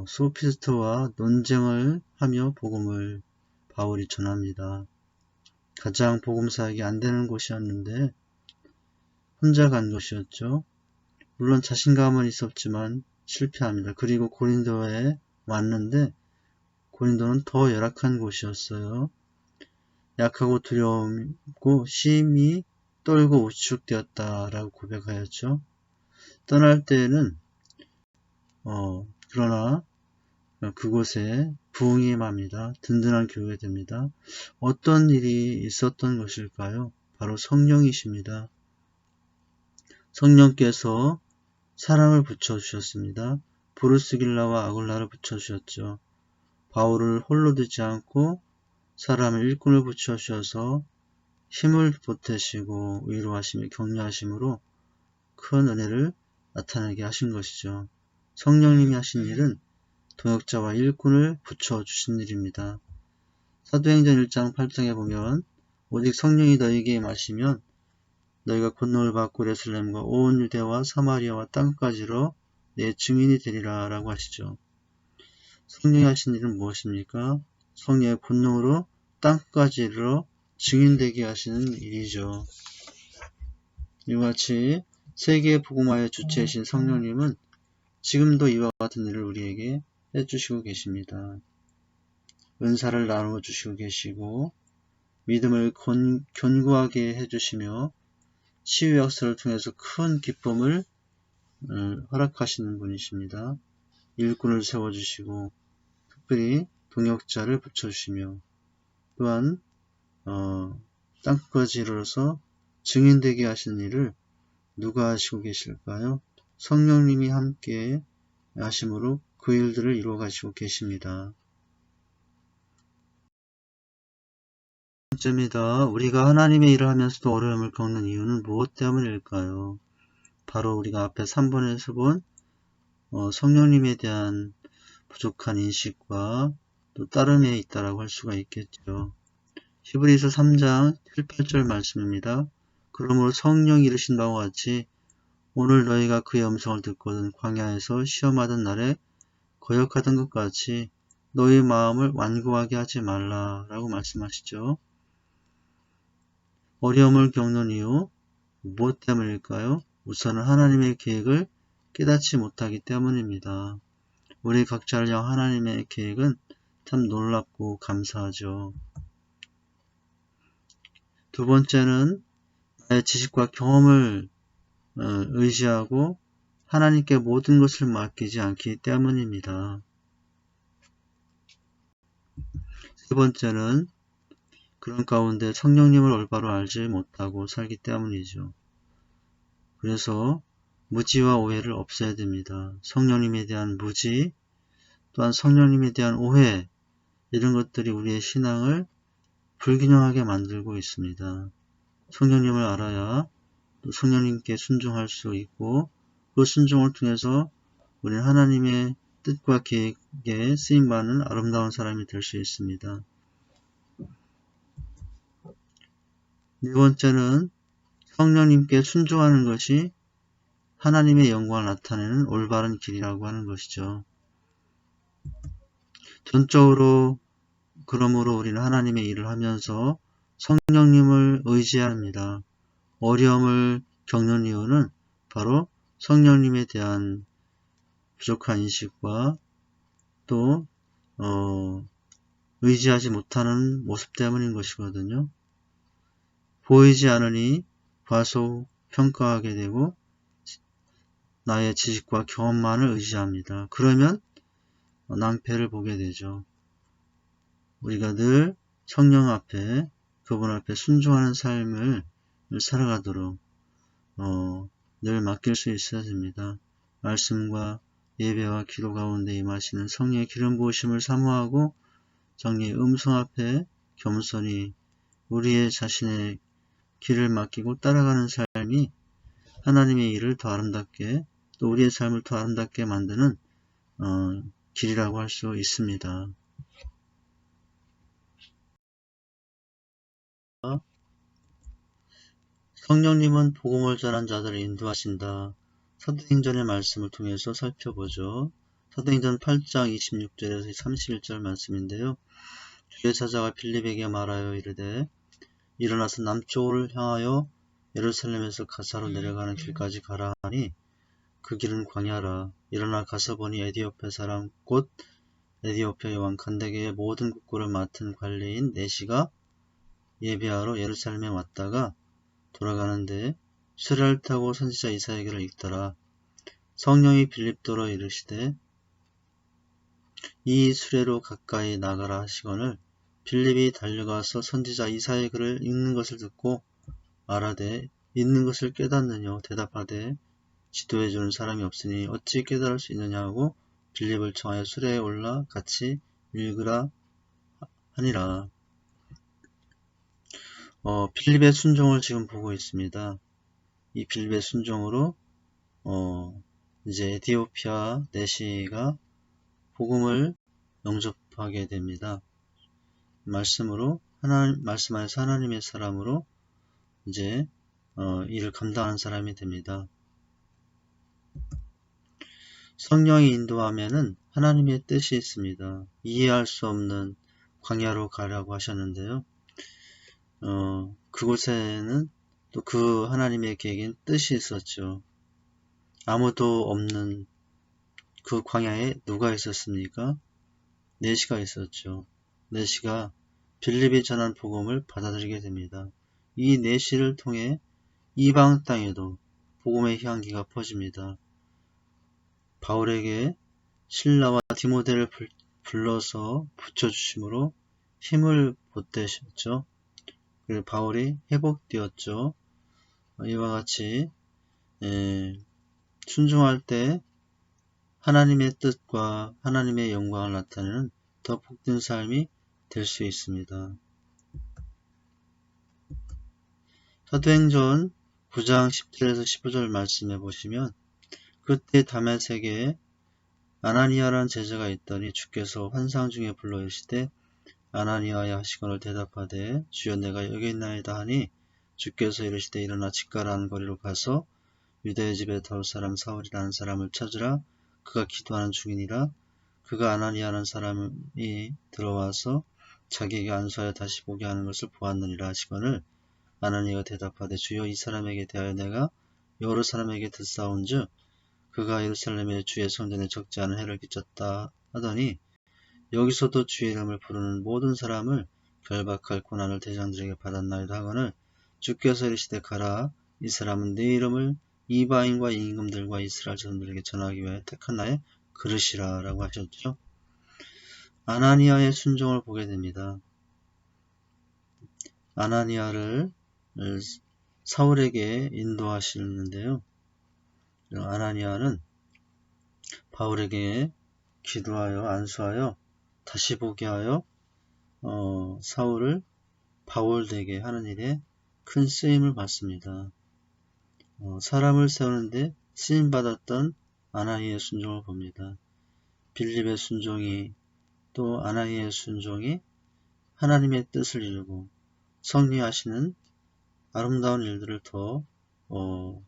소피스트와 논쟁을 하며 복음을 바울이 전합니다. 가장 복음사역이 안 되는 곳이었는데 혼자 간 것이었죠. 물론 자신감은 있었지만 실패합니다. 그리고 고린도에 왔는데 고린도는 더 열악한 곳이었어요. 약하고 두려움고 심히 떨고 우축되었다라고 고백하였죠. 떠날 때에는 그러나 그곳에 부흥이 임합니다. 든든한 교회가 됩니다. 어떤 일이 있었던 것일까요? 바로 성령이십니다. 성령께서 사람을 붙여주셨습니다. 브루스길라와 아굴라를 붙여주셨죠. 바울을 홀로 두지 않고 사람을 일꾼을 붙여주셔서 힘을 보태시고 위로하시며 격려하심으로 큰 은혜를 나타나게 하신 것이죠. 성령님이 하신 일은 동역자와 일꾼을 붙여주신 일입니다. 사도행전 1장 8장에 보면 오직 성령이 너희에게 임하시면 너희가 권능을 받고 예루살렘과 온 유대와 사마리아와 땅까지로 내 증인이 되리라 라고 하시죠. 성령이 하신 일은 무엇입니까? 성령의 권능으로 땅까지 이르러 증인되게 하시는 일이죠. 이와 같이 세계의 복음화의 주체이신 성령님은 지금도 이와 같은 일을 우리에게 해주시고 계십니다. 은사를 나누어 주시고 계시고 믿음을 견고하게 해주시며 치유 역사를 통해서 큰 기쁨을 허락하시는 분이십니다. 일꾼을 세워주시고 특별히 동역자를 붙여주시며 또한 땅끝까지 이르러서 증인되게 하시는 일을 누가 하시고 계실까요? 성령님이 함께 하심으로 그 일들을 이루어 가시고 계십니다. 번째입니다. 우리가 하나님의 일을 하면서도 어려움을 겪는 이유는 무엇 때문일까요? 바로 우리가 앞에 3번에서 본 성령님에 대한 부족한 인식과 또 따름에 있다라고 할 수가 있겠죠. 히브리서 3장 7, 8절 말씀입니다. 그러므로 성령이 이르신 바와 같이 오늘 너희가 그의 음성을 듣거든 광야에서 시험하던 날에 거역하던 것 같이 너희 마음을 완고하게 하지 말라 라고 말씀하시죠. 어려움을 겪는 이유 무엇 때문일까요? 우선은 하나님의 계획을 깨닫지 못하기 때문입니다. 우리 각자를 향한 하나님의 계획은 참 놀랍고 감사하죠. 두 번째는 나의 지식과 경험을 의지하고 하나님께 모든 것을 맡기지 않기 때문입니다. 세 번째는 그런 가운데 성령님을 올바로 알지 못하고 살기 때문이죠. 그래서 무지와 오해를 없애야 됩니다. 성령님에 대한 무지, 또한 성령님에 대한 오해, 이런 것들이 우리의 신앙을 불균형하게 만들고 있습니다. 성령님을 알아야 또 성령님께 순종할 수 있고, 그 순종을 통해서 우리는 하나님의 뜻과 계획에 쓰임받는 아름다운 사람이 될 수 있습니다. 네 번째는 성령님께 순종하는 것이 하나님의 영광을 나타내는 올바른 길이라고 하는 것이죠. 전적으로 그러므로 우리는 하나님의 일을 하면서 성령님을 의지해야 합니다. 어려움을 겪는 이유는 바로 성령님에 대한 부족한 인식과 또 의지하지 못하는 모습 때문인 것이거든요. 보이지 않으니 과소평가하게 되고 나의 지식과 경험만을 의지합니다. 그러면 낭패를 보게 되죠. 우리가 늘 성령 앞에, 그분 앞에 순종하는 삶을 살아가도록 늘 맡길 수 있어야 됩니다. 말씀과 예배와 기도 가운데 임하시는 성령의 기름 부으심을 사모하고 정리의 음성 앞에 겸손히 우리의 자신의 길을 맡기고 따라가는 삶이 하나님의 일을 더 아름답게, 또 우리의 삶을 더 아름답게 만드는 길이라고 할 수 있습니다. 성령님은 복음을 전한 자들을 인도하신다. 사도행전의 말씀을 통해서 살펴보죠. 사도행전 8장 26절에서 31절 말씀인데요. 주의 사자가 빌립에게 말하여 이르되 일어나서 남쪽을 향하여 예루살렘에서 가사로 내려가는 길까지 가라 하니 그 길은 광야라. 일어나 가서 보니 에디오페 사람 곧 에디오페 왕 간다게의 모든 국고를 맡은 관리인 내시가 예배하러 예루살렘에 왔다가 돌아가는데 수레를 타고 선지자 이사야기를 읽더라. 성령이 빌립도로 이르시되 이 수레로 가까이 나가라 하시거늘 빌립이 달려가서 선지자 이사야의 글을 읽는 것을 듣고 말하되 읽는 것을 깨닫느냐 대답하되 지도해주는 사람이 없으니 어찌 깨달을 수 있느냐 하고 빌립을 청하여 수레에 올라 같이 읽으라 하니라. 빌립의 순종을 지금 보고 있습니다. 이 빌립의 순종으로 이제 에티오피아 내시가 복음을 영접하게 됩니다. 말씀하여서 하나님의 사람으로 이제 일을 감당하는 사람이 됩니다. 성령이 인도하면은 하나님의 뜻이 있습니다. 이해할 수 없는 광야로 가라고 하셨는데요. 그곳에는 또 그 하나님의 계획엔 뜻이 있었죠. 아무도 없는 그 광야에 누가 있었습니까? 내시가 있었죠. 내시가 빌립이 전한 복음을 받아들이게 됩니다. 이 내시를 통해 이방 땅에도 복음의 향기가 퍼집니다. 바울에게 실라와 디모데를 불러서 붙여주심으로 힘을 보태셨죠. 그리고 바울이 회복되었죠. 이와 같이 순종할 때 하나님의 뜻과 하나님의 영광을 나타내는 더 복된 삶이 될 수 있습니다. 사도행전 9장 10절에서 15절 말씀해 보시면 그때 다메섹에 아나니아라는 제자가 있더니 주께서 환상 중에 불러 이르시되 아나니아야 하시거늘 대답하되 주여 내가 여기 있나이다 하니 주께서 이르시되 일어나 직가라는 거리로 가서 유다의 집에 더울 사람 사울이라는 사람을 찾으라. 그가 기도하는 중이니라. 그가 아나니아라는 사람이 들어와서 자기에게 안수하여 다시 보게 하는 것을 보았느니라 하시거늘 아나니아가 대답하되 주여 이 사람에게 대하여 내가 여러 사람에게 듣사온즉 그가 예루살렘의 주의 성전에 적지 않은 해를 끼쳤다 하더니 여기서도 주의 이름을 부르는 모든 사람을 결박할 고난을 대장들에게 받았나이다 하거늘 주께서 이르시되 가라. 이 사람은 내 이름을 이방인과 임금들과 이스라엘 자손들에게 전하기 위하여 택한 나의 그릇이라 라고 하셨죠. 아나니아의 순종을 보게 됩니다. 아나니아를 사울에게 인도하시는데요. 아나니아는 바울에게 기도하여 안수하여 다시 보게 하여 사울을 바울되게 하는 일에 큰 쓰임을 받습니다. 사람을 세우는데 쓰임받았던 아나니아의 순종을 봅니다. 빌립의 순종이 또 아나니아의 순종이 하나님의 뜻을 이루고 성리하시는 아름다운 일들을 더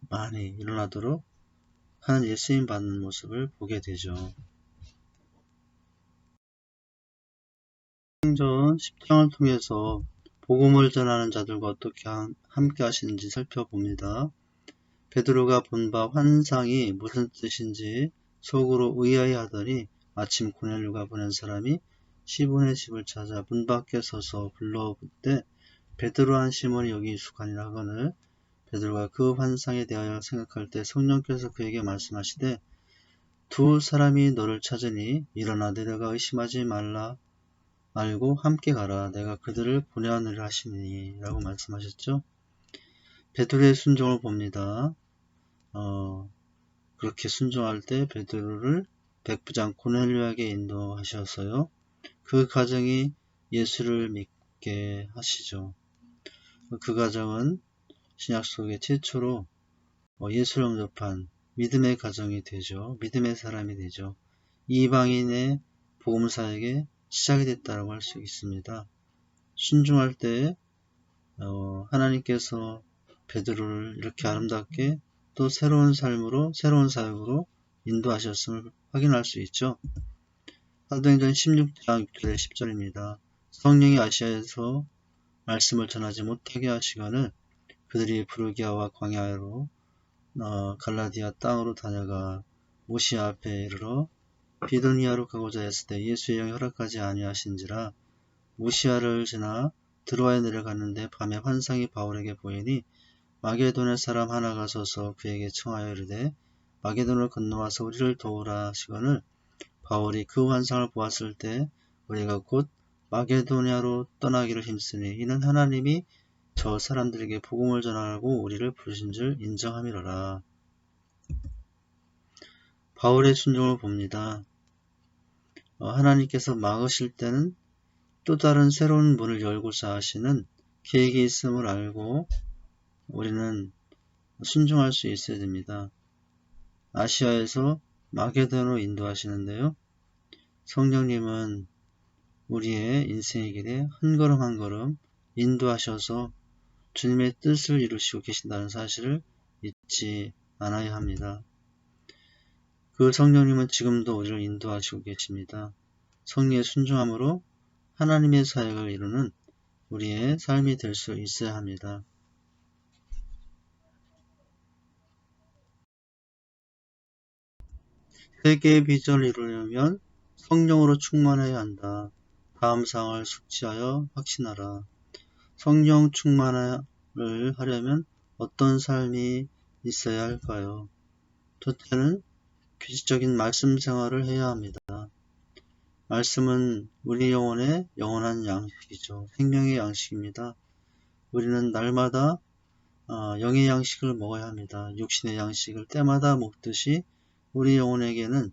많이 일어나도록 하는 일에 쓰임받는 모습을 보게 되죠. 사도행전 10장을 통해서 복음을 전하는 자들과 어떻게 함께 하시는지 살펴봅니다. 베드로가 본 바 환상이 무슨 뜻인지 속으로 의아해하더니 마침 고넬료가 보낸 사람이 시몬의 집을 찾아 문 밖에 서서 불러부때 베드로한 시몬이 여기 익숙하니라 하거늘 베드로가 그 환상에 대하여 생각할 때 성령께서 그에게 말씀하시되 두 사람이 너를 찾으니 일어나 내려가 의심하지 말고 함께 가라. 내가 그들을 보내하느라 하시니 라고 말씀하셨죠. 베드로의 순종을 봅니다. 그렇게 순종할 때 베드로를 백부장 고넬료에게 인도하셔서요. 그 가정이 예수를 믿게 하시죠. 그 가정은 신약 속에 최초로 예수를 영접한 믿음의 가정이 되죠. 믿음의 사람이 되죠. 이방인의 복음사에게 시작이 됐다고 할 수 있습니다. 순종할 때 하나님께서 베드로를 이렇게 아름답게 또 새로운 삶으로 새로운 사역으로 인도하셨음을 확인할 수 있죠. 사도행전 16장 6절에 10절입니다. 성령이 아시아에서 말씀을 전하지 못하게 하시거늘 그들이 부르기아와 광야로 갈라디아 땅으로 다녀가 모시아 앞에 이르러 비두니아로 가고자 했을 때 예수의 영이 허락하지 아니하신지라 모시아를 지나 드로아에 내려갔는데 밤에 환상이 바울에게 보이니 마게도네 사람 하나가 서서 그에게 청하여 이르되 마게도를 건너와서 우리를 도우라 하시거늘 바울이 그 환상을 보았을 때 우리가 곧 마게도냐로 떠나기를 힘쓰니 이는 하나님이 저 사람들에게 복음을 전하라고 우리를 부르신 줄 인정함이로라. 바울의 순종을 봅니다. 하나님께서 막으실 때는 또 다른 새로운 문을 열고자 하시는 계획이 있음을 알고 우리는 순종할 수 있어야 됩니다. 아시아에서 마게도로 인도하시는데요. 성령님은 우리의 인생의 길에 한 걸음 한 걸음 인도하셔서 주님의 뜻을 이루시고 계신다는 사실을 잊지 않아야 합니다. 그 성령님은 지금도 우리를 인도하시고 계십니다. 성령의 순종함으로 하나님의 사역을 이루는 우리의 삶이 될 수 있어야 합니다. 세계의 비전을 이루려면 성령으로 충만해야 한다. 다음 사항을 숙지하여 확신하라. 성령 충만을 하려면 어떤 삶이 있어야 할까요? 첫째는 규칙적인 말씀 생활을 해야 합니다. 말씀은 우리 영혼의 영원한 양식이죠. 생명의 양식입니다. 우리는 날마다 영의 양식을 먹어야 합니다. 육신의 양식을 때마다 먹듯이 우리 영혼에게는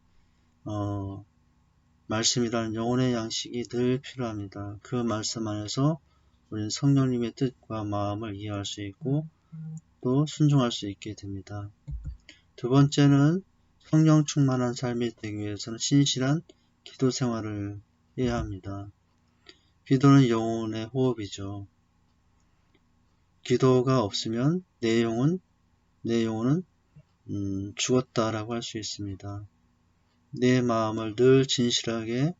말씀이라는 영혼의 양식이 늘 필요합니다. 그 말씀 안에서 우리는 성령님의 뜻과 마음을 이해할 수 있고 또 순종할 수 있게 됩니다. 두 번째는 성령 충만한 삶이 되기 위해서는 신실한 기도 생활을 해야 합니다. 기도는 영혼의 호흡이죠. 기도가 없으면 내 영혼은 죽었다라고 할 수 있습니다. 내 마음을 늘 진실하게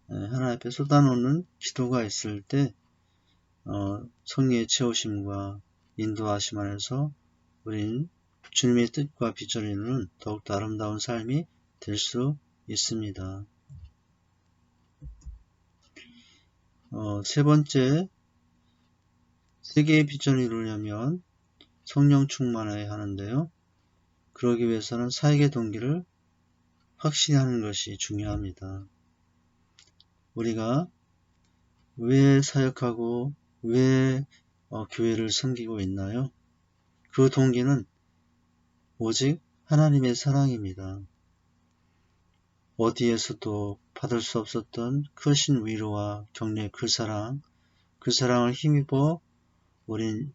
하나님 앞에 쏟아놓는 기도가 있을 때 성령의 채우심과 인도하심 안에서 우린 주님의 뜻과 비전을 이루는 더욱더 아름다운 삶이 될 수 있습니다. 세 번째, 세계의 비전을 이루려면 성령 충만해야 하는데요. 그러기 위해서는 사역의 동기를 확실히 하는 것이 중요합니다. 우리가 왜 사역하고 왜 교회를 섬기고 있나요? 그 동기는 오직 하나님의 사랑입니다. 어디에서도 받을 수 없었던 크신 위로와 격려, 그 사랑을 힘입어 우린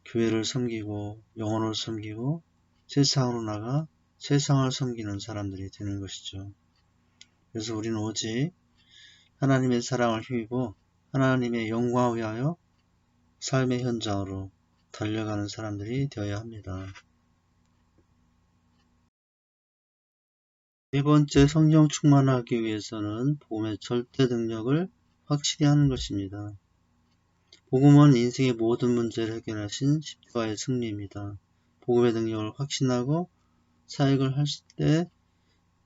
교회를 섬기고 영혼을 섬기고 세상으로 나가 세상을 섬기는 사람들이 되는 것이죠. 그래서 우리는 오직 하나님의 사랑을 힘입어 하나님의 영광을 위하여 삶의 현장으로 달려가는 사람들이 되어야 합니다. 네 번째, 성령 충만하기 위해서는 복음의 절대 능력을 확실히 하는 것입니다. 복음은 인생의 모든 문제를 해결하신 십자가의 승리입니다. 복음의 능력을 확신하고 사역을 할 때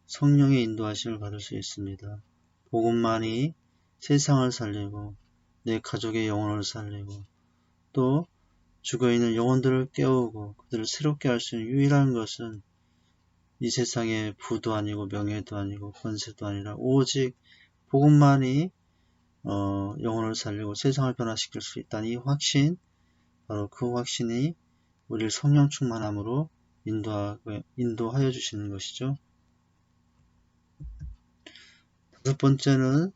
성령의 인도하심을 받을 수 있습니다. 복음만이 세상을 살리고 내 가족의 영혼을 살리고 또 죽어있는 영혼들을 깨우고 그들을 새롭게 할 수 있는 유일한 것은 이 세상의 부도 아니고 명예도 아니고 권세도 아니라 오직 복음만이 영혼을 살리고 세상을 변화시킬 수 있다는 이 확신, 바로 그 확신이 우리를 성령 충만함으로 인도하여 주시는 것이죠. 다섯 번째는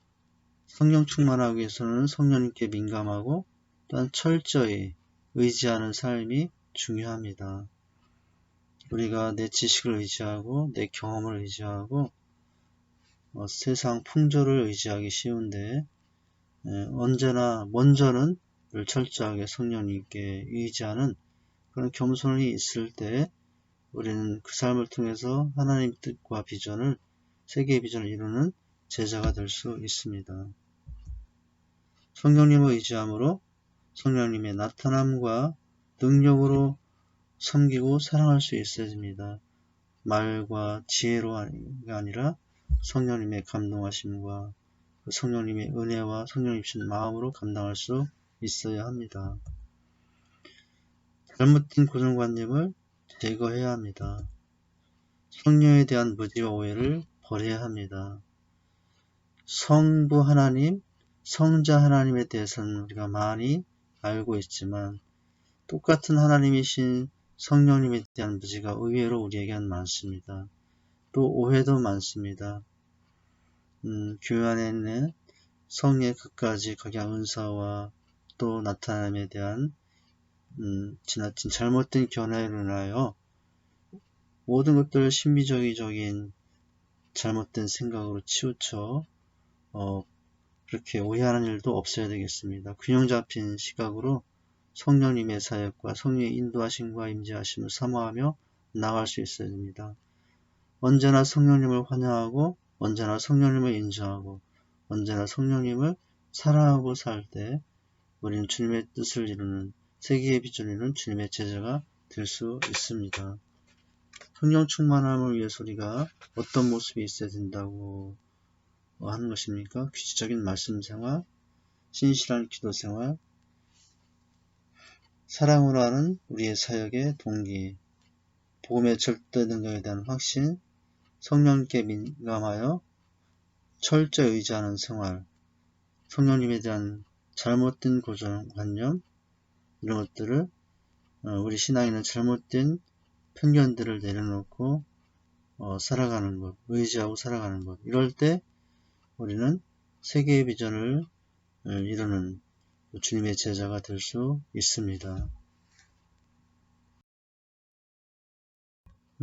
성령 충만하기 위해서는 성령님께 민감하고 또한 철저히 의지하는 삶이 중요합니다. 우리가 내 지식을 의지하고 내 경험을 의지하고 세상 풍조를 의지하기 쉬운데 언제나 먼저는 철저하게 성령님께 의지하는 그런 겸손이 있을 때 우리는 그 삶을 통해서 하나님 뜻과 비전을 세계의 비전을 이루는 제자가 될 수 있습니다. 성령님을 의지함으로 성령님의 나타남과 능력으로 섬기고 사랑할 수 있어야 됩니다. 말과 지혜로가 아니라 성령님의 감동하심과 성령님의 은혜와 성령님 주신 마음으로 감당할 수 있어야 합니다. 잘못된 고정관념을 제거해야 합니다. 성령에 대한 무지와 오해를 버려야 합니다. 성부 하나님, 성자 하나님에 대해서는 우리가 많이 알고 있지만 똑같은 하나님이신 성령님에 대한 무지가 의외로 우리에게는 많습니다. 또 오해도 많습니다. 교회 안에 있는 성의 그까지 각양 은사와 또 나타남에 대한 지나친 잘못된 견해로 인하여 모든 것들을 신비주의적인 잘못된 생각으로 치우쳐 그렇게 오해하는 일도 없어야 되겠습니다. 균형 잡힌 시각으로 성령님의 사역과 성령의 인도하심과 임재하심을 사모하며 나아갈 수 있어야 됩니다. 언제나 성령님을 환영하고 언제나 성령님을 인정하고 언제나 성령님을 사랑하고 살 때 우리는 주님의 뜻을 이루는 세계의 비전을 이루는 주님의 제자가 될 수 있습니다. 성령 충만함을 위해서 우리가 어떤 모습이 있어야 된다고 하는 것입니까? 규칙적인 말씀 생활, 신실한 기도 생활, 사랑으로 하는 우리의 사역의 동기, 복음의 절대 능력에 대한 확신, 성령님께 민감하여 철저히 의지하는 생활, 성령님에 대한 잘못된 고정관념, 이런 것들을 우리 신앙에 있는 잘못된 편견들을 내려놓고 살아가는 것, 의지하고 살아가는 것. 이럴 때 우리는 세계의 비전을 이루는 주님의 제자가 될 수 있습니다.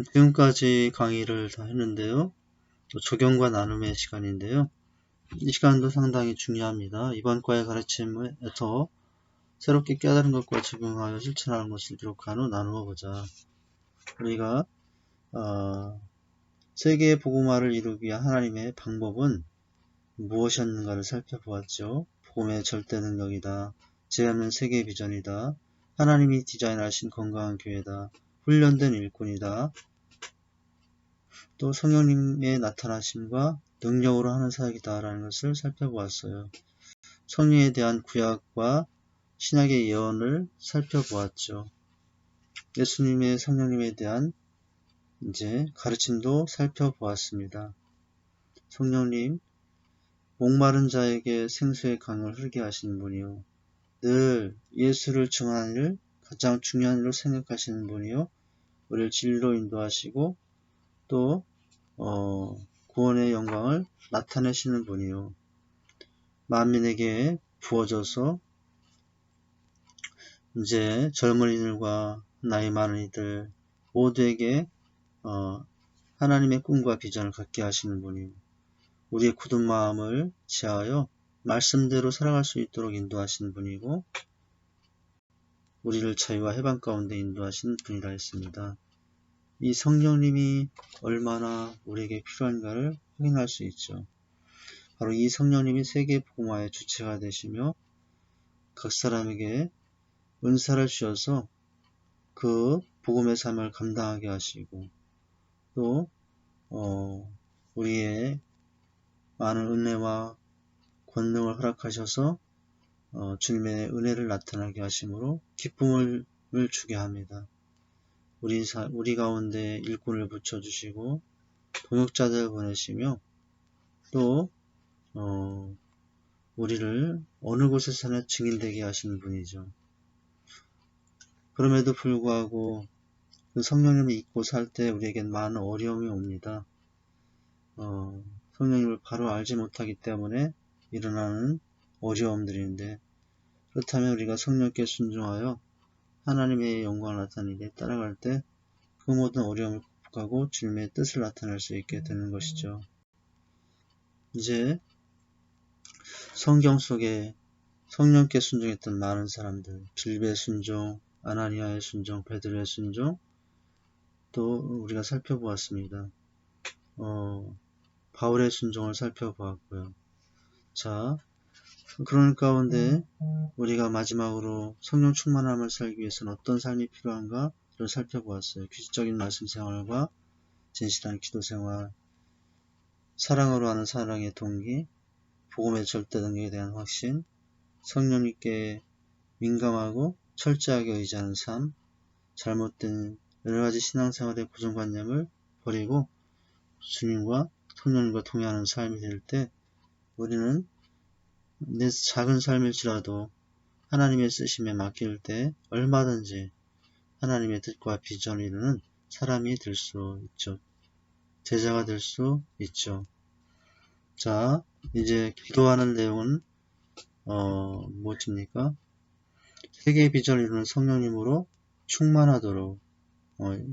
지금까지 강의를 다 했는데요. 적용과 나눔의 시간인데요. 이 시간도 상당히 중요합니다. 이번 과의 가르침에서 새롭게 깨달은 것과 적용하여 실천하는 것을 기록한 후 나누어 보자. 우리가 세계의 복음화를 이루기 위한 하나님의 방법은 무엇이었는가를 살펴보았죠. 복음의 절대 능력이다. 제한없는 세계 비전이다. 하나님이 디자인하신 건강한 교회다. 훈련된 일꾼이다. 또 성령님의 나타나심과 능력으로 하는 사역이다 라는 것을 살펴보았어요. 성령에 대한 구약과 신약의 예언을 살펴보았죠. 예수님의 성령님에 대한 이제 가르침도 살펴보았습니다. 성령님, 목마른 자에게 생수의 강을 흐르게 하시는 분이요. 늘 예수를 증언하는 일, 가장 중요한 일로 생각하시는 분이요. 우리를 진리로 인도하시고 또 구원의 영광을 나타내시는 분이요. 만민에게 부어져서 이제 젊은이들과 나이 많은 이들 모두에게 하나님의 꿈과 비전을 갖게 하시는 분이요. 우리의 굳은 마음을 지하여 말씀대로 살아갈 수 있도록 인도하시는 분이고 우리를 자유와 해방 가운데 인도하시는 분이라 했습니다. 이 성령님이 얼마나 우리에게 필요한가를 확인할 수 있죠. 바로 이 성령님이 세계 복음화의 주체가 되시며 각 사람에게 은사를 주셔서 그 복음의 삶을 감당하게 하시고 또 우리의 많은 은혜와 권능을 허락하셔서 주님의 은혜를 나타나게 하심으로 기쁨을 주게 합니다. 우리 가운데 일꾼을 붙여주시고 동역자들을 보내시며 또 우리를 어느 곳에서나 증인되게 하시는 분이죠. 그럼에도 불구하고 그 성령님을 잊고 살 때 우리에겐 많은 어려움이 옵니다. 성령님을 바로 알지 못하기 때문에 일어나는 어려움들인데 그렇다면 우리가 성령께 순종하여 하나님의 영광을 나타내는 일에 따라갈 때 그 모든 어려움을 극복하고 주님의 뜻을 나타낼 수 있게 되는 것이죠. 이제 성경 속에 성령께 순종했던 많은 사람들, 빌베의 순종, 아나니아의 순종, 베드로의 순종, 또 우리가 살펴보았습니다. 바울의 순종을 살펴보았고요. 자, 그런 가운데 우리가 마지막으로 성령 충만함을 살기 위해서는 어떤 삶이 필요한가를 살펴보았어요. 규칙적인 말씀 생활과 진실한 기도 생활, 사랑으로 하는 사랑의 동기, 복음의 절대 능력에 대한 확신, 성령님께 민감하고 철저하게 의지하는 삶, 잘못된 여러가지 신앙생활의 고정관념을 버리고 주님과 성령님과 동행하는 삶이 될 때 우리는 내 작은 삶일지라도 하나님의 쓰심에 맡길 때 얼마든지 하나님의 뜻과 비전을 이루는 사람이 될 수 있죠. 제자가 될 수 있죠. 자, 이제 기도하는 내용은 무엇입니까? 세계의 비전을 이루는 성령님으로 충만하도록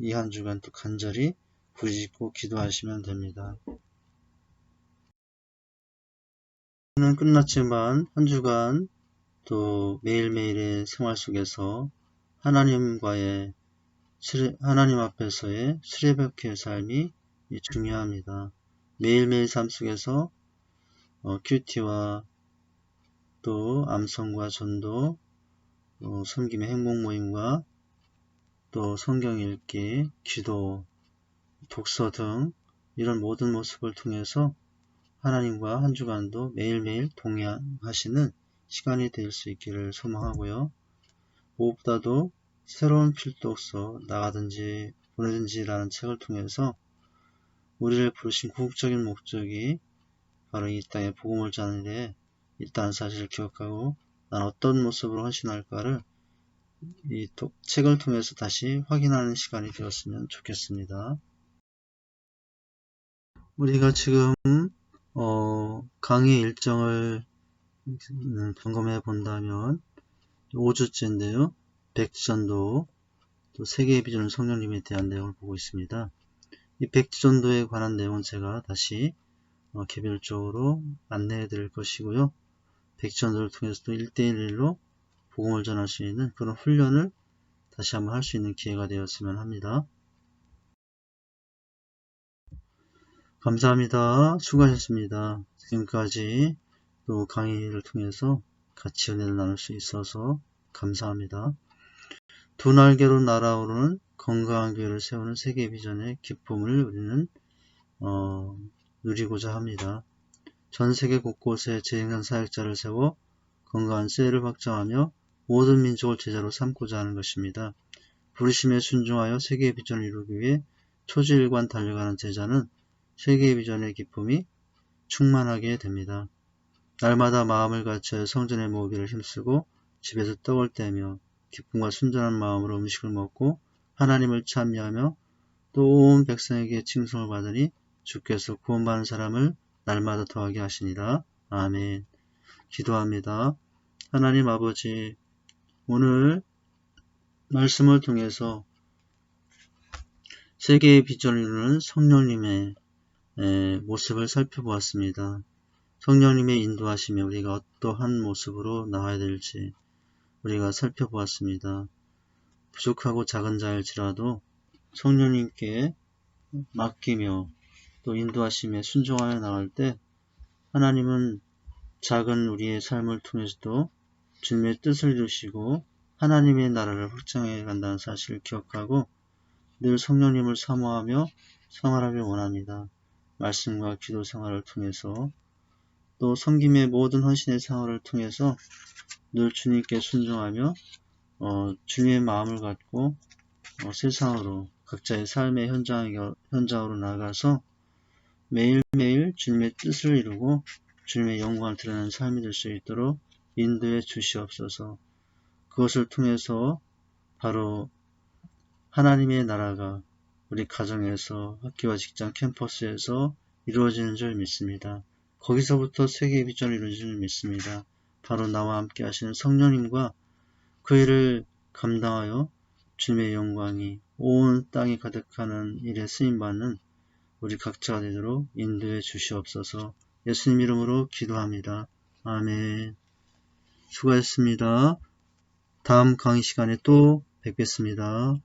이 한 주간 또 간절히 부르짖고 기도하시면 됩니다. 는 끝났지만 한 주간 또 매일매일의 생활 속에서 하나님 앞에서의 수레벽의 삶이 중요합니다. 매일매일 삶 속에서 큐티와 또 암송과 전도, 섬김의 행복 모임과 또 성경 읽기, 기도, 독서 등 이런 모든 모습을 통해서 하나님과 한 주간도 매일매일 동행하시는 시간이 될 수 있기를 소망하고요. 무엇보다도 새로운 필독서 나가든지 보내든지라는 책을 통해서 우리를 부르신 궁극적인 목적이 바로 이 땅에 복음을 전하는 일에 있다는 사실을 기억하고 난 어떤 모습으로 헌신할까를 이 책을 통해서 다시 확인하는 시간이 되었으면 좋겠습니다. 우리가 지금 강의 일정을 점검해 본다면 5주째인데요. 백지전도, 또 세계의 비전은 성령님에 대한 내용을 보고 있습니다. 이 백지전도에 관한 내용은 제가 다시 개별적으로 안내해 드릴 것이고요. 백지전도를 통해서도 1대1로 복음을 전할 수 있는 그런 훈련을 다시 한번 할 수 있는 기회가 되었으면 합니다. 감사합니다. 수고하셨습니다. 지금까지 또 강의를 통해서 같이 은혜를 나눌 수 있어서 감사합니다. 두 날개로 날아오르는 건강한 교회를 세우는 세계 비전의 기쁨을 우리는 누리고자 합니다. 전 세계 곳곳에 재행한 사역자를 세워 건강한 세를 확장하며 모든 민족을 제자로 삼고자 하는 것입니다. 부르심에 순종하여 세계의 비전을 이루기 위해 초지일관 달려가는 제자는 세계의 비전의 기쁨이 충만하게 됩니다. 날마다 마음을 갖춰 성전에 모으기를 힘쓰고 집에서 떡을 떼며 기쁨과 순전한 마음으로 음식을 먹고 하나님을 찬미하며 또 온 백성에게 칭송을 받으니 주께서 구원받는 사람을 날마다 더하게 하시니라. 아멘. 기도합니다. 하나님 아버지, 오늘 말씀을 통해서 세계의 비전을 이루는 성령님의 모습을 살펴보았습니다. 성령님의 인도하심에 우리가 어떠한 모습으로 나와야 될지 우리가 살펴보았습니다. 부족하고 작은 자일지라도 성령님께 맡기며 또 인도하심에 순종하여 나갈 때 하나님은 작은 우리의 삶을 통해서도 주님의 뜻을 이루시고 하나님의 나라를 확장해 간다는 사실을 기억하고 늘 성령님을 사모하며 생활하길 원합니다. 말씀과 기도 생활을 통해서 또 섬김의 모든 헌신의 생활을 통해서 늘 주님께 순종하며 주님의 마음을 갖고 세상으로 각자의 삶의 현장으로 나가서 매일매일 주님의 뜻을 이루고 주님의 영광을 드러내는 삶이 될 수 있도록 인도해 주시옵소서. 그것을 통해서 바로 하나님의 나라가 우리 가정에서 학교와 직장 캠퍼스에서 이루어지는 줄 믿습니다. 거기서부터 세계의 비전을 이루어지는 줄 믿습니다. 바로 나와 함께 하시는 성령님과 그 일을 감당하여 주님의 영광이 온 땅에 가득하는 일에 쓰임받는 우리 각자가 되도록 인도해 주시옵소서. 예수님 이름으로 기도합니다. 아멘. 수고하셨습니다. 다음 강의 시간에 또 뵙겠습니다.